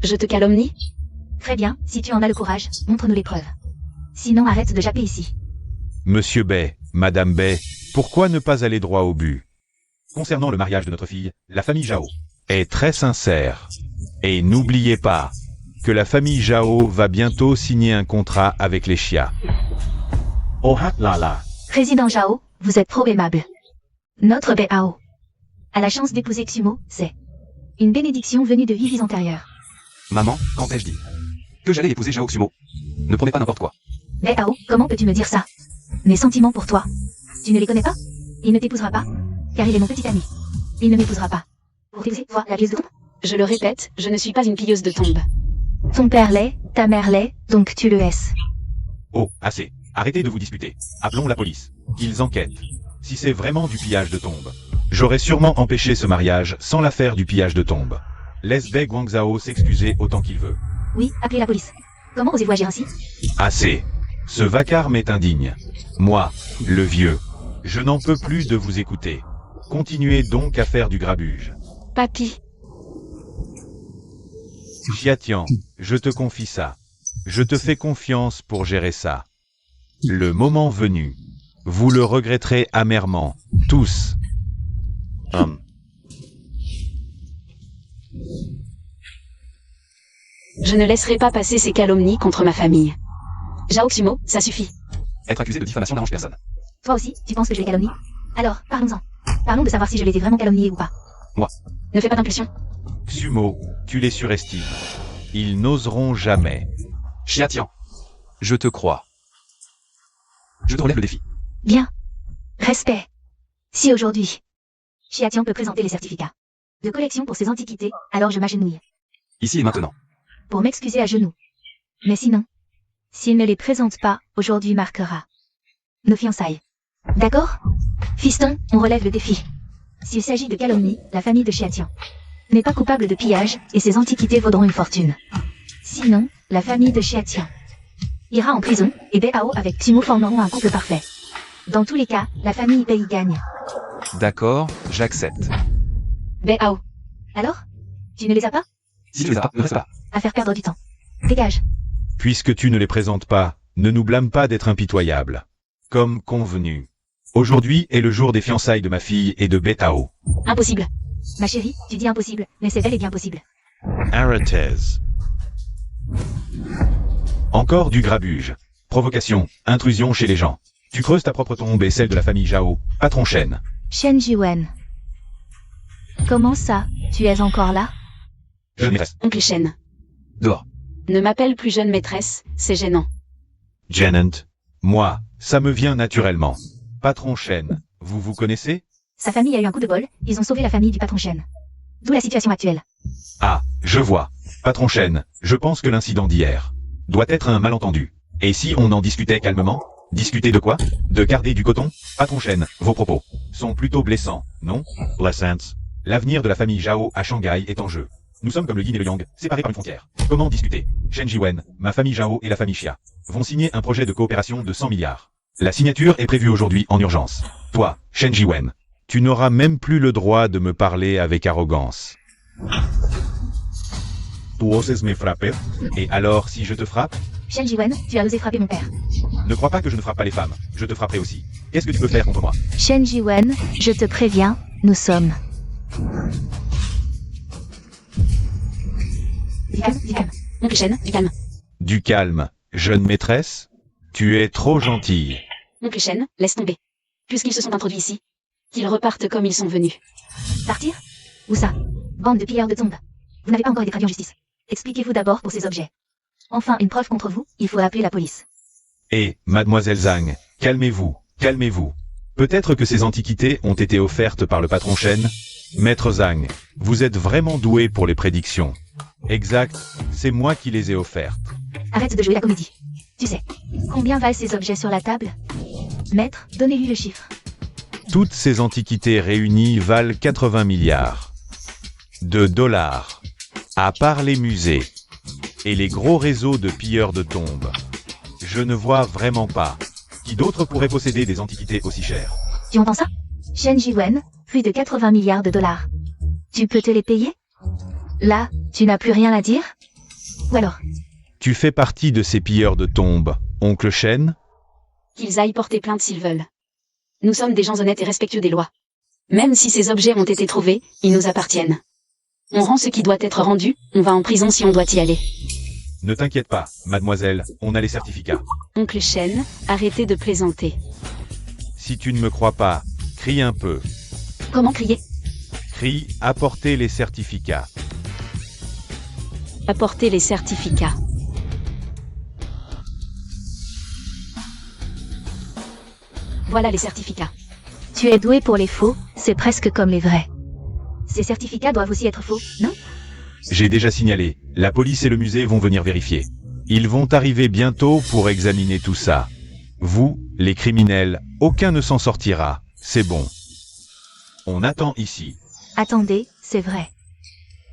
Je te calomnie? Très bien, si tu en as le courage, montre-nous les preuves. Sinon arrête de japper ici. Monsieur Bai, Madame Bai, pourquoi ne pas aller droit au but? Concernant le mariage de notre fille, la famille Zhao est très sincère. Et n'oubliez pas que la famille Zhao va bientôt signer un contrat avec les Xia. Oh là là. Président Zhao, vous êtes trop aimable. Notre Bao a la chance d'épouser Xumo, c'est une bénédiction venue de vies antérieures. Maman, quand ai-je dit que j'allais épouser Zhao Xumo? Ne promets pas n'importe quoi. Bao, comment peux-tu me dire ça? Mes sentiments pour toi, tu ne les connais pas? Il ne t'épousera pas, car il est mon petit ami. Il ne m'épousera pas. Pour t'épouser, toi, la pieuse de tombe? Je le répète, je ne suis pas une pilleuse de tombe. Ton père l'est, ta mère l'est, donc tu le es. Oh, assez. Arrêtez de vous disputer. Appelons la police. Ils enquêtent. Si c'est vraiment du pillage de tombe, j'aurais sûrement empêché ce mariage sans l'affaire du pillage de tombe. Laisse Bei Guangzhao s'excuser autant qu'il veut. Oui, appelez la police. Comment osez-vous agir ainsi? Assez. Ce vacarme est indigne. Moi, le vieux, je n'en peux plus de vous écouter. Continuez donc à faire du grabuge. Papy, Xiatian, je te confie ça. Je te fais confiance pour gérer ça. Le moment venu, vous le regretterez amèrement, tous. je ne laisserai pas passer ces calomnies contre ma famille. Zhao Xumo, ça suffit. Être accusé de diffamation n'arrange personne. Toi aussi, tu penses que je les calomnie? Alors, parlons-en. Parlons de savoir si je les ai vraiment calomniés ou pas. Ne fais pas d'impulsion. Xumo, tu les surestimes. Ils n'oseront jamais. Xiatian, je te crois. Je te relève le défi. Bien. Respect. Si aujourd'hui, Xiatian peut présenter les certificats de collection pour ses antiquités, alors je m'agenouille Ici et maintenant. pour m'excuser à genoux. Mais sinon, s'il ne les présente pas, aujourd'hui marquera nos fiançailles. D'accord? Fiston, on relève le défi. S'il s'agit de calomnie, la famille de Xiatian n'est pas coupable de pillage et ses antiquités vaudront une fortune. Sinon, la famille de Xiatian ira en prison et Bao avec Timo formeront un couple parfait. Dans tous les cas, la famille Bei gagne. D'accord, j'accepte. Bao, Alors? Tu ne les as pas? Si tu les as pas, ne reste pas. À faire perdre du temps. Dégage. Puisque tu ne les présentes pas, ne nous blâme pas d'être impitoyables. Comme convenu. Aujourd'hui est le jour des fiançailles de ma fille et de Betao. impossible. Ma chérie, tu dis impossible, mais c'est bel et bien possible. Arrêtez. Encore du grabuge. Provocation, intrusion chez les gens. Tu creuses ta propre tombe et celle de la famille Zhao, patron Shen. Shen Jiwen. Comment ça, tu es encore là? Je m'y reste. Oncle Shen. Dehors. Ne m'appelle plus jeune maîtresse, c'est gênant. Jenant. Moi, ça me vient naturellement. Patron Shen, vous vous connaissez? Sa famille a eu un coup de bol, ils ont sauvé la famille du patron Shen. D'où la situation actuelle. Ah, je vois. Patron Shen, je pense que l'incident d'hier doit être un malentendu. Et si on en discutait calmement? Discuter de quoi? De garder du coton? Patron Shen, vos propos sont plutôt blessants, non? Blessants. L'avenir de la famille Zhao à Shanghai est en jeu. Nous sommes comme le yin et le yang, séparés par une frontière. Comment discuter? Shen Jiwen, ma famille Zhao et la famille Xia vont signer un projet de coopération de 100 milliards. La signature est prévue aujourd'hui en urgence. Toi, Shen Jiwen, tu n'auras même plus le droit de me parler avec arrogance. Tu oses me frapper? Et alors si je te frappe? Shen Jiwen, tu as osé frapper mon père. Ne crois pas que je ne frappe pas les femmes, je te frapperai aussi. Qu'est-ce que tu peux faire contre moi? Shen Jiwen, je te préviens, nous sommes. Du calme, du calme. Oncle Shen, du calme. Du calme, jeune maîtresse? Tu es trop gentille. Oncle Shen, laisse tomber. Puisqu'ils se sont introduits ici, qu'ils repartent comme ils sont venus. Partir? Où ça? Bande de pilleurs de tombes. Vous n'avez pas encore été traduit en justice. Expliquez-vous d'abord pour ces objets. Enfin, une preuve contre vous, il faut appeler la police. Et, mademoiselle Zhang, calmez-vous, calmez-vous. Peut-être que ces antiquités ont été offertes par le patron Shen? Maître Zhang, vous êtes vraiment doué pour les prédictions. Exact, c'est moi qui les ai offertes. Arrête de jouer la comédie. Tu sais, combien valent ces objets sur la table? Maître, donnez-lui le chiffre. Toutes ces antiquités réunies valent 80 milliards de dollars, à part les musées et les gros réseaux de pilleurs de tombes. Je ne vois vraiment pas qui d'autre pourrait posséder des antiquités aussi chères. Tu entends ça? Shen Jiwen, plus de 80 milliards de dollars. Tu peux te les payer? Là, tu n'as plus rien à dire? Ou alors? Tu fais partie de ces pilleurs de tombes, oncle Shen? Qu'ils aillent porter plainte s'ils veulent. Nous sommes des gens honnêtes et respectueux des lois. Même si ces objets ont été trouvés, ils nous appartiennent. On rend ce qui doit être rendu, on va en prison si on doit y aller. Ne t'inquiète pas, mademoiselle, on a les certificats. Oncle Shen, arrêtez de plaisanter. Si tu ne me crois pas, crie un peu. Comment crier? Crie, apportez les certificats. Apportez les certificats. Voilà les certificats. Tu es doué pour les faux, c'est presque comme les vrais. Ces certificats doivent aussi être faux, non? J'ai déjà signalé, la police et le musée vont venir vérifier. Ils vont arriver bientôt pour examiner tout ça. Vous, les criminels, aucun ne s'en sortira, c'est bon. On attend ici. Attendez, c'est vrai.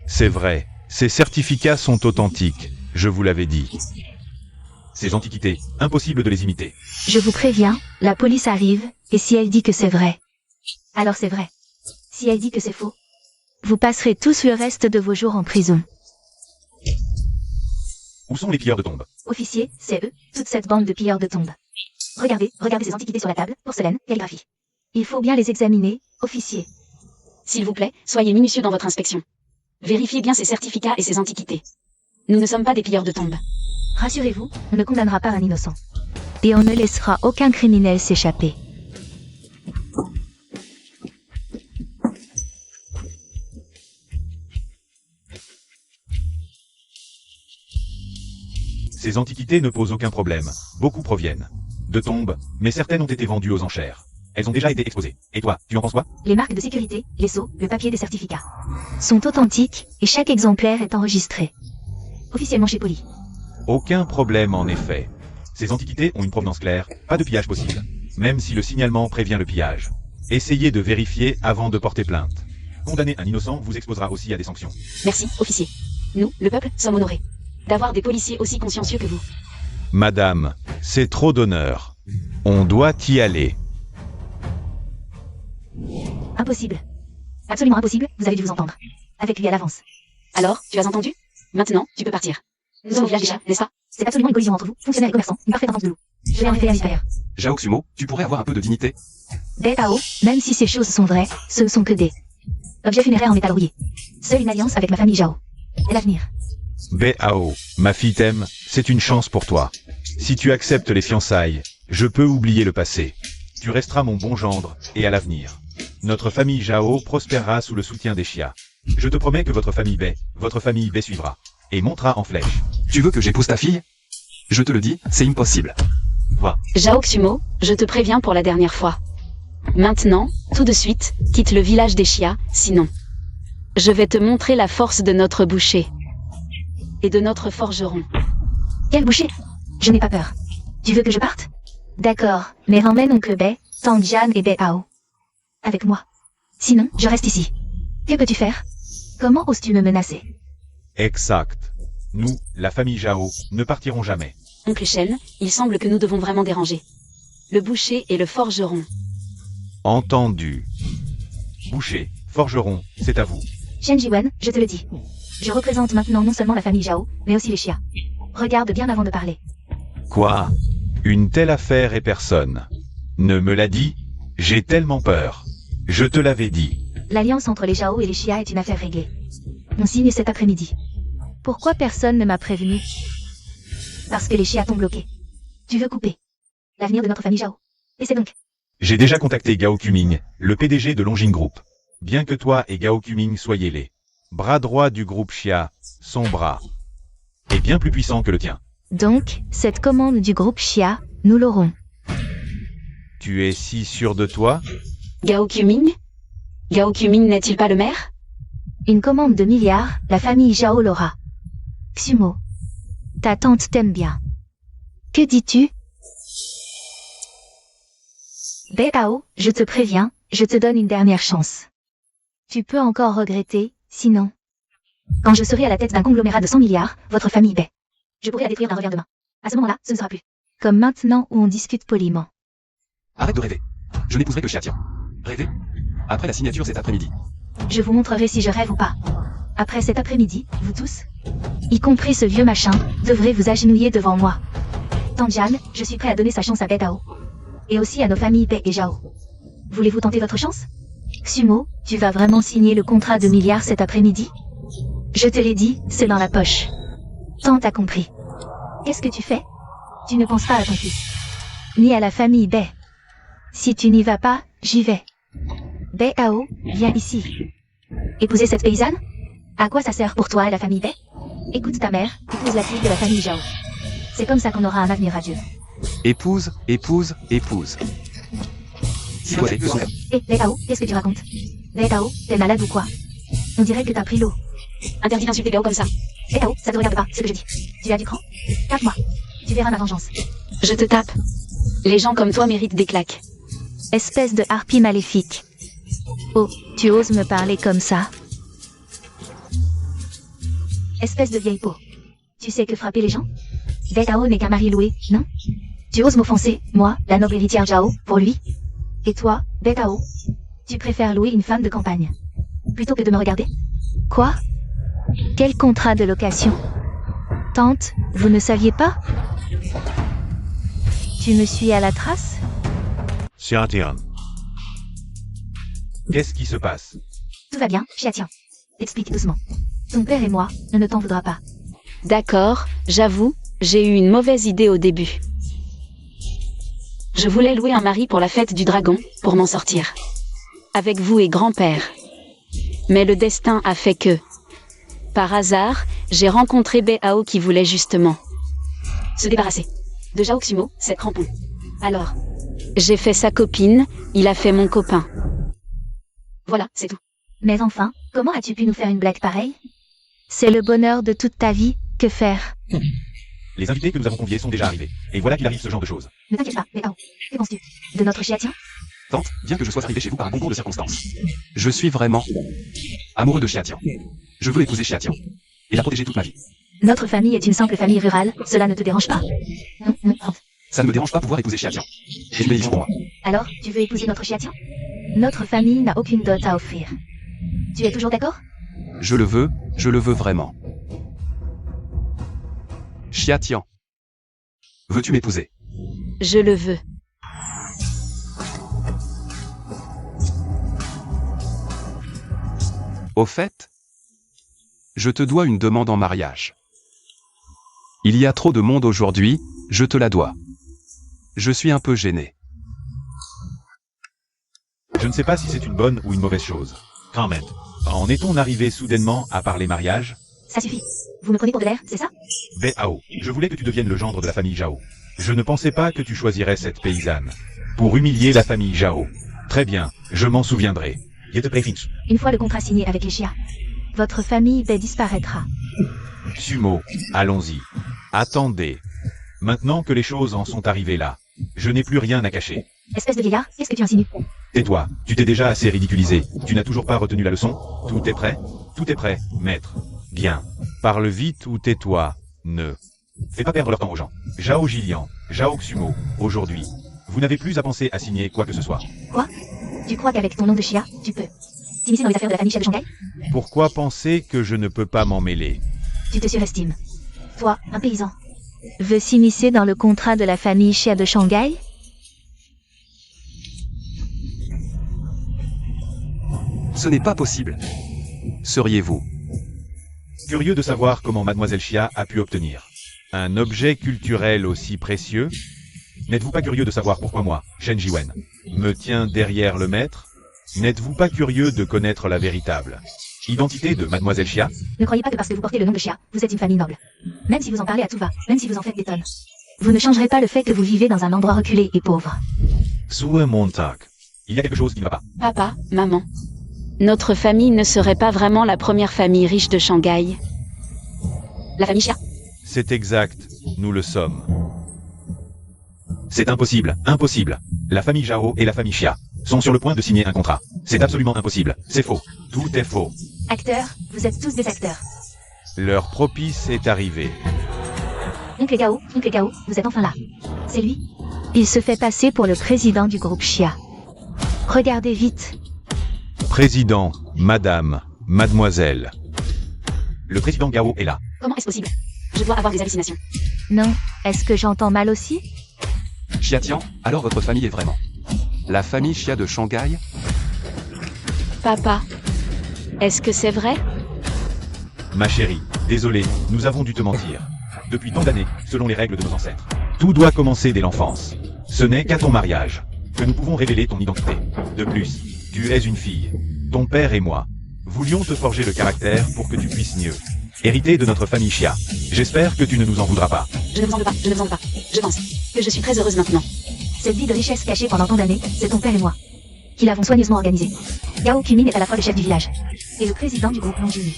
C'est vrai, ces certificats sont authentiques, je vous l'avais dit. Ces antiquités, impossible de les imiter. Je vous préviens, la police arrive, et si elle dit que c'est vrai, alors c'est vrai. Si elle dit que c'est faux, vous passerez tous le reste de vos jours en prison. Où sont les pilleurs de tombes? Officier, c'est eux, toute cette bande de pilleurs de tombes. Regardez ces antiquités sur la table, porcelaine, calligraphie. Il faut bien les examiner, officier. S'il vous plaît, soyez minutieux dans votre inspection. Vérifiez bien ces certificats et ces antiquités. Nous ne sommes pas des pilleurs de tombes. Rassurez-vous, on ne condamnera pas un innocent. Et on ne laissera aucun criminel s'échapper. Ces antiquités ne posent aucun problème. Beaucoup proviennent de tombes, mais certaines ont été vendues aux enchères. Elles ont déjà été exposées. Et toi, tu en penses quoi? Les marques de sécurité, les sceaux, le papier des certificats sont authentiques et chaque exemplaire est enregistré. Officiellement chez Poly. Aucun problème en effet. Ces antiquités ont une provenance claire, pas de pillage possible. Même si le signalement prévient le pillage. Essayez de vérifier avant de porter plainte. Condamner un innocent vous exposera aussi à des sanctions. Merci, officier. Nous, le peuple, sommes honorés d'avoir des policiers aussi consciencieux que vous. Madame, c'est trop d'honneur. On doit y aller. Impossible. Absolument impossible, vous avez dû vous entendre. Avec lui à l'avance. Alors, tu as entendu? Maintenant, tu peux partir. Nous sommes au village déjà, n'est-ce pas? C'est absolument une collision entre vous, fonctionnaire et commerçant, une parfaite entente de loup. Je vais en effet aller supérieur. Jao Xumo, tu pourrais avoir un peu de dignité? BAO, même si ces choses sont vraies, ce ne sont que des objets funéraires en métal rouillé. Seule une alliance avec ma famille Jao. Et l'avenir. Bao, ma fille t'aime, c'est une chance pour toi. Si tu acceptes les fiançailles, je peux oublier le passé. Tu resteras mon bon gendre, et à l'avenir. Notre famille Jao prospérera sous le soutien des Xia. Je te promets que votre famille Bai suivra. Et montera en flèche. Tu veux que j'épouse ta fille? Je te le dis, c'est impossible. Va. Jao Xumo, je te préviens pour la dernière fois. Maintenant, tout de suite, quitte le village des Xia, sinon. Je vais te montrer la force de notre boucher. Et de notre forgeron. Quel boucher? Je n'ai pas peur. Tu veux que je parte? D'accord, mais emmène oncle Bai, Tangjian et Bao. Avec moi. Sinon, je reste ici. Que peux-tu faire? Comment oses-tu me menacer? Exact. Nous, la famille Jao, ne partirons jamais. Oncle Shen, il semble que nous devons vraiment déranger. Le boucher et le forgeron. Entendu. Boucher, forgeron, c'est à vous. Shen Jiwen, je te le dis. Je représente maintenant non seulement la famille Jao, mais aussi les Xia. Regarde bien avant de parler. Quoi? Une telle affaire et personne ne me l'a dit? J'ai tellement peur. Je te l'avais dit. L'alliance entre les Jao et les Xia est une affaire réglée. On signe cet après-midi. Pourquoi personne ne m'a prévenu? Parce que les Xia t'ont bloqué. Tu veux couper l'avenir de notre famille Jao. Et c'est donc. J'ai déjà contacté Gao Quming, le PDG de Longjing Group. Bien que toi et Gao Quming soyez les bras droits du groupe Xia, son bras est bien plus puissant que le tien. Donc, cette commande du groupe Xia, nous l'aurons. Tu es si sûr de toi? Gao Quming? Gao Quming n'est-il pas le maire? Une commande de milliards, la famille Jao l'aura. Xumo, ta tante t'aime bien. Que dis-tu? Bao, je te préviens, je te donne une dernière chance. Tu peux encore regretter, sinon. Quand je serai à la tête d'un conglomérat de 100 milliards, votre famille Bai. Je pourrai la détruire d'un revers de main. À ce moment-là, ce ne sera plus. Comme maintenant où on discute poliment. Arrête de rêver. Je n'épouserai que Xiatian. Rêver? Après la signature cet après-midi. Je vous montrerai si je rêve ou pas. Après cet après-midi, vous tous, y compris ce vieux machin, devrez vous agenouiller devant moi. Tangjian, je suis prêt à donner sa chance à Bao. Et aussi à nos familles Bai et Jao. Voulez-vous tenter votre chance? Xumo, tu vas vraiment signer le contrat de milliards cet après-midi? Je te l'ai dit, c'est dans la poche. Tante a compris. Qu'est-ce que tu fais? Tu ne penses pas à ton fils. Ni à la famille Bei. Si tu n'y vas pas, j'y vais. Bei Ao, viens ici. Épouser cette paysanne? À quoi ça sert pour toi et la famille Bei? Écoute ta mère, épouse la fille de la famille Zhao. C'est comme ça qu'on aura un avenir radieux. Épouse, épouse, épouse. Si toi, Hé, Bei Ao, qu'est-ce que tu racontes? Bei Ao, t'es malade ou quoi? On dirait que t'as pris l'eau. Interdit d'insulter Bei Ao comme ça. Bei Ao, ça te regarde pas, ce que je dis. Tu as du cran? Tape-moi. Tu verras ma vengeance. Je te tape. Les gens comme toi méritent des claques. Espèce de harpie maléfique. Oh, tu oses me parler comme ça? Espèce de vieille peau. Tu sais que frapper les gens? Bei Ao n'est qu'un mari loué, non? Tu oses m'offenser, moi, la noble héritière Zhao, pour lui? Et toi, Bei Ao? Tu préfères louer une femme de campagne plutôt que de me regarder? Quoi? Quel contrat de location? Tante, vous ne saviez pas? Tu me suis à la trace? Xiatian. Qu'est-ce qui se passe? Tout va bien, Xiatian. Explique doucement. Ton père et moi, on ne t'en voudra pas. D'accord, j'avoue, j'ai eu une mauvaise idée au début. Je voulais louer un mari pour la fête du dragon, pour m'en sortir. Avec vous et grand-père. Mais le destin a fait que... Par hasard, j'ai rencontré Bei Ao qui voulait justement... se débarrasser de Zhao Xumo, cette crampon. Alors, j'ai fait sa copine, il a fait mon copain. Voilà, c'est tout. Mais enfin, comment as-tu pu nous faire une blague pareille? C'est le bonheur de toute ta vie, que faire? Les invités que nous avons conviés sont déjà arrivés. Et voilà qu'il arrive ce genre de choses. Ne t'inquiète pas, Bei Ao. Que penses-tu de notre Xiatian? Tante, bien que je sois arrivé chez vous par un concours de circonstances. Je suis vraiment amoureux de Xiatian. Je veux épouser Xiatian. Et la protéger toute ma vie. Notre famille est une simple famille rurale, cela ne te dérange pas? Ça ne me dérange pas pouvoir épouser Xiatian. Et une bénédiction pour moi. Alors, tu veux épouser notre Xiatian? Notre famille n'a aucune dot à offrir. Tu es toujours d'accord? Je le veux vraiment. Xiatian. Veux-tu m'épouser? Je le veux. Au fait, je te dois une demande en mariage. Il y a trop de monde aujourd'hui, je te la dois. Je suis un peu gêné. Je ne sais pas si c'est une bonne ou une mauvaise chose. Quand même. En est-on arrivé soudainement à parler mariage? Ça suffit. Vous me prenez pour de l'air, c'est ça? Bei Ao, je voulais que tu deviennes le gendre de la famille Zhao. Je ne pensais pas que tu choisirais cette paysanne. Pour humilier la famille Zhao. Très bien, je m'en souviendrai. Une fois le contrat signé avec les Xia, votre famille Bei disparaîtra. Sumo, allons-y. Attendez. Maintenant que les choses en sont arrivées là, je n'ai plus rien à cacher. Espèce de vieillard, qu'est-ce que tu insinues? Tais-toi, tu t'es déjà assez ridiculisé. Tu n'as toujours pas retenu la leçon? Tout est prêt? Tout est prêt, maître. Bien. Parle vite ou tais-toi. Ne. Fais pas perdre leur temps aux gens. Zhao Jilian, Zhao Xumo, aujourd'hui, vous n'avez plus à penser à signer quoi que ce soit. Quoi? Tu crois qu'avec ton nom de Xia, tu peux t'immiscer dans les affaires de la famille Xia de Shanghai? Pourquoi penser que je ne peux pas m'en mêler? Tu te surestimes. Toi, un paysan, veut s'immiscer dans le contrat de la famille Xia de Shanghai? Ce n'est pas possible. Seriez-vous Curieux de savoir comment Mademoiselle Xia a pu obtenir un objet culturel aussi précieux? N'êtes-vous pas curieux de savoir pourquoi moi, Shen Jiwen, me tiens derrière le maître? N'êtes-vous pas curieux de connaître la véritable identité de Mademoiselle Xia? Ne croyez pas que parce que vous portez le nom de Xia, vous êtes une famille noble. Même si vous en parlez à tout va, même si vous en faites des tonnes. Vous ne changerez pas le fait que vous vivez dans un endroit reculé et pauvre. Sue Montag. Il y a quelque chose qui ne va pas. Papa, maman. Notre famille ne serait pas vraiment la première famille riche de Shanghai. La famille Xia? C'est exact, nous le sommes. C'est impossible, impossible. La famille Zhao et la famille Xia sont sur le point de signer un contrat. C'est absolument impossible. C'est faux. Tout est faux. Acteurs, vous êtes tous des acteurs. L'heure propice est arrivée. Oncle Gao, vous êtes enfin là. C'est lui. Il se fait passer pour le président du groupe Xia. Regardez vite. Président, madame, mademoiselle. Le président Gao est là. Comment est-ce possible? Je dois avoir des hallucinations. Non, est-ce que j'entends mal aussi? Xiatian, alors votre famille est vraiment la famille Xia de Shanghai? Papa. Est-ce que c'est vrai? Ma chérie, désolé, nous avons dû te mentir. Depuis tant d'années, selon les règles de nos ancêtres. Tout doit commencer dès l'enfance. Ce n'est qu'à ton mariage que nous pouvons révéler ton identité. De plus, tu es une fille. Ton père et moi voulions te forger le caractère pour que tu puisses mieux hériter de notre famille Chia. J'espère que tu ne nous en voudras pas. Je ne vous en veux pas, je ne vous en veux pas. Je pense que je suis très heureuse maintenant. Cette vie de richesse cachée pendant tant d'années, c'est ton père et moi qui l'avons soigneusement organisée. Gao Kumin est à la fois le chef du village et le président du groupe Longini.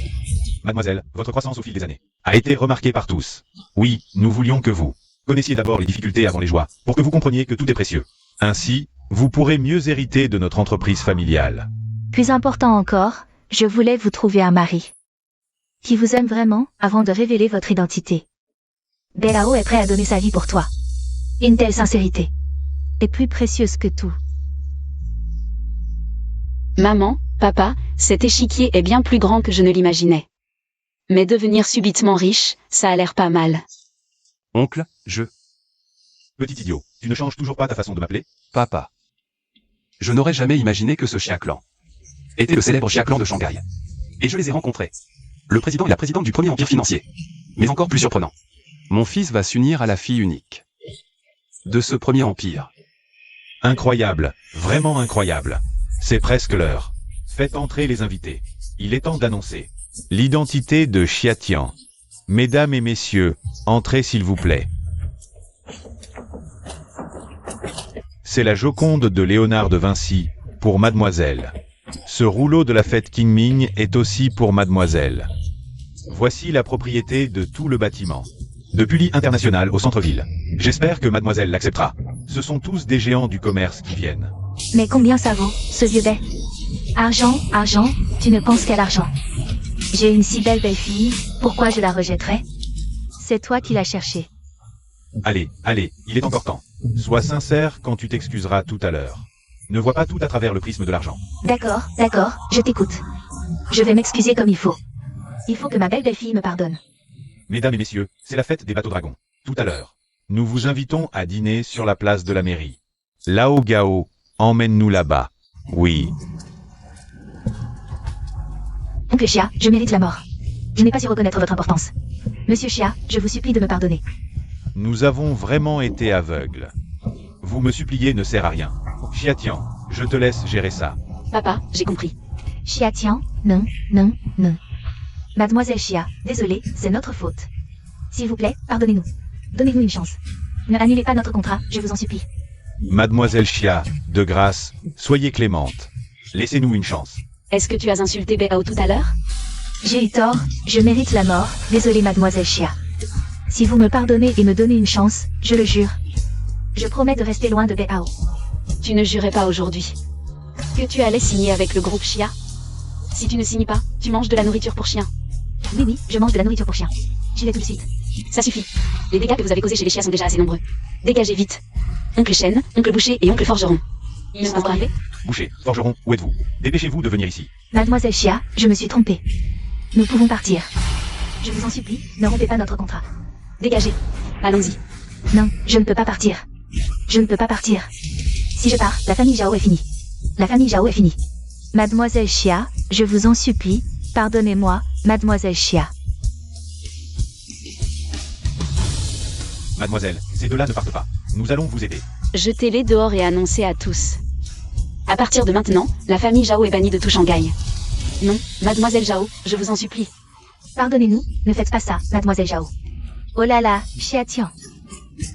Mademoiselle, votre croissance au fil des années a été remarquée par tous. Oui, nous voulions que vous connaissiez d'abord les difficultés avant les joies, pour que vous compreniez que tout est précieux. Ainsi, vous pourrez mieux hériter de notre entreprise familiale. Plus important encore, je voulais vous trouver un mari qui vous aime vraiment avant de révéler votre identité. Belao est prêt à donner sa vie pour toi. Une telle sincérité est plus précieuse que tout. Maman, papa, cet échiquier est bien plus grand que je ne l'imaginais. Mais devenir subitement riche, ça a l'air pas mal. Oncle, Petit idiot, tu ne changes toujours pas ta façon de m'appeler? papa. Je n'aurais jamais imaginé que ce Chia Clan était le célèbre Chia Clan de Shanghai. Et je les ai rencontrés. Le président et la présidente du premier empire financier. Mais encore plus surprenant. Mon fils va s'unir à la fille unique de ce premier empire. Incroyable, vraiment incroyable. C'est presque l'heure. Faites entrer les invités. Il est temps d'annoncer l'identité de Xiatian. Mesdames et messieurs, entrez s'il vous plaît. C'est la Joconde de Léonard de Vinci, pour mademoiselle. Ce rouleau de la fête Qingming est aussi pour mademoiselle. Voici la propriété de tout le bâtiment. De Puli International au centre-ville. J'espère que mademoiselle l'acceptera. Ce sont tous des géants du commerce qui viennent. Mais combien ça vaut, ce vieux bec? Argent, argent, tu ne penses qu'à l'argent. J'ai une si belle fille, pourquoi je la rejetterais? C'est toi qui l'as cherchée. Allez, allez, il est encore temps. Sois sincère quand tu t'excuseras tout à l'heure. Ne vois pas tout à travers le prisme de l'argent. D'accord, d'accord, je t'écoute. Je vais m'excuser comme il faut. Il faut que ma belle fille me pardonne. Mesdames et messieurs, c'est la fête des bateaux dragons. Tout à l'heure. Nous vous invitons à dîner sur la place de la mairie. Lao Gao, emmène-nous là-bas. Oui. Oncle Chia, je mérite la mort. Je n'ai pas su reconnaître votre importance. Monsieur Chia, je vous supplie de me pardonner. Nous avons vraiment été aveugles. Vous me supplier ne sert à rien. Xiatian, je te laisse gérer ça. Papa, j'ai compris. Chia Tian, non, non, non. Mademoiselle Chia, désolé, c'est notre faute. S'il vous plaît, pardonnez-nous. Donnez-nous une chance. Ne annulez pas notre contrat, je vous en supplie. Mademoiselle Chia, de grâce, soyez clémente. Laissez-nous une chance. Est-ce que tu as insulté Béao tout à l'heure? J'ai eu tort, je mérite la mort, désolé mademoiselle Chia. Si vous me pardonnez et me donnez une chance, je le jure. Je promets de rester loin de Béao. Tu ne jurais pas aujourd'hui que tu allais signer avec le groupe Chia? Si tu ne signes pas, tu manges de la nourriture pour chien. Oui, oui, je mange de la nourriture pour chien. J'y vais tout de suite. Ça suffit. Les dégâts que vous avez causés chez les chiens sont déjà assez nombreux. Dégagez vite. Oncle Chêne, oncle Boucher et oncle Forgeron. Ils sont arrivés? Boucher, forgeron, où êtes-vous? Dépêchez-vous de venir ici. Mademoiselle Chia, je me suis trompée. Nous pouvons partir. Je vous en supplie, ne rompez pas notre contrat. Dégagez. Allons-y. Non, je ne peux pas partir. Je ne peux pas partir. Si je pars, la famille Zhao est finie. La famille Zhao est finie. Mademoiselle Chia, je vous en supplie, pardonnez-moi, mademoiselle Chia. Mademoiselle, ces deux-là ne partent pas. Nous allons vous aider. Jetez-les dehors et annoncez à tous. À partir de maintenant, la famille Zhao est bannie de tout Shanghai. Non, mademoiselle Zhao, je vous en supplie. Pardonnez-nous, ne faites pas ça, mademoiselle Zhao. Oh là là, Chia Tian.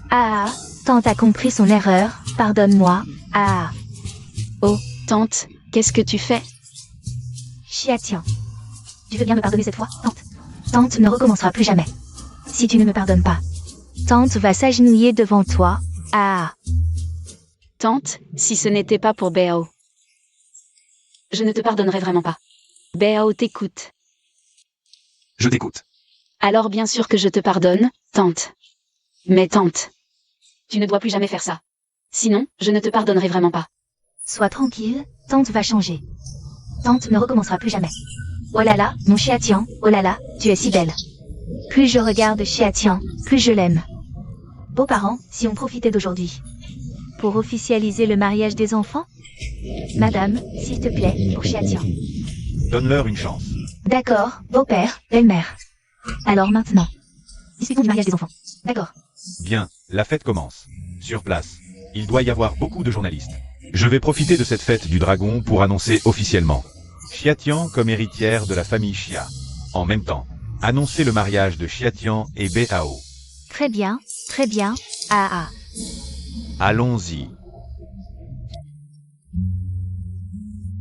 Ah, tante a compris son erreur, pardonne-moi, ah. Oh, tante, qu'est-ce que tu fais? Chia Tian. Tu veux bien me pardonner cette fois, tante? Tante ne recommencera plus jamais. Si tu ne me pardonnes pas. Tante va s'agenouiller devant toi, ah. Tante, si ce n'était pas pour Béao. Je ne te pardonnerai vraiment pas. Béao t'écoute. Je t'écoute. Alors bien sûr que je te pardonne, tante. Mais tante, tu ne dois plus jamais faire ça. Sinon, je ne te pardonnerai vraiment pas. Sois tranquille, tante va changer. Tante ne recommencera plus jamais. Oh là là, mon Chia Tian, oh là là, tu es si belle. Plus je regarde Chia Tian, plus je l'aime. Beaux-parents, si on profitait d'aujourd'hui. Pour officialiser le mariage des enfants? Madame, s'il te plaît, pour Chia Tian. Donne-leur une chance. D'accord, beau-père, belle-mère. Alors maintenant, discutons du mariage des enfants. D'accord. Bien, la fête commence. Sur place, il doit y avoir beaucoup de journalistes. Je vais profiter de cette fête du dragon pour annoncer officiellement Xiatian comme héritière de la famille Xia. En même temps, annoncer le mariage de Xiatian et Bao. Très bien, très bien. Ah ah. Allons-y.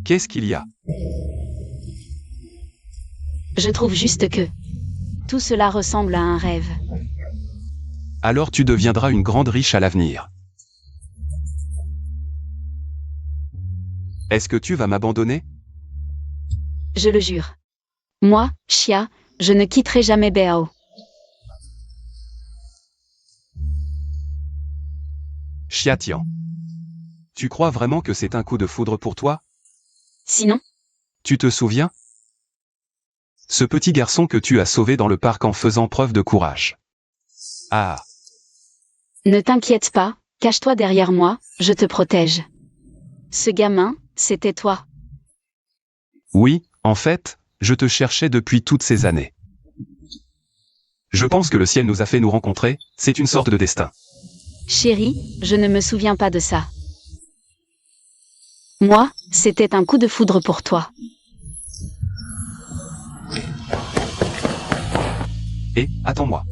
Qu'est-ce qu'il y a? Je trouve juste que tout cela ressemble à un rêve. Alors tu deviendras une grande riche à l'avenir. Est-ce que tu vas m'abandonner? Je le jure. Moi, Xia, je ne quitterai jamais Bao. Xiatian. Tu crois vraiment que c'est un coup de foudre pour toi? Sinon, Tu te souviens? Ce petit garçon que tu as sauvé dans le parc en faisant preuve de courage. Ah, ne t'inquiète pas, cache-toi derrière moi, je te protège. Ce gamin, c'était toi. oui, en fait, je te cherchais depuis toutes ces années. Je pense que le ciel nous a fait nous rencontrer, c'est une sorte de destin. Chérie, je ne me souviens pas de ça. Moi, c'était un coup de foudre pour toi. Et, attends-moi.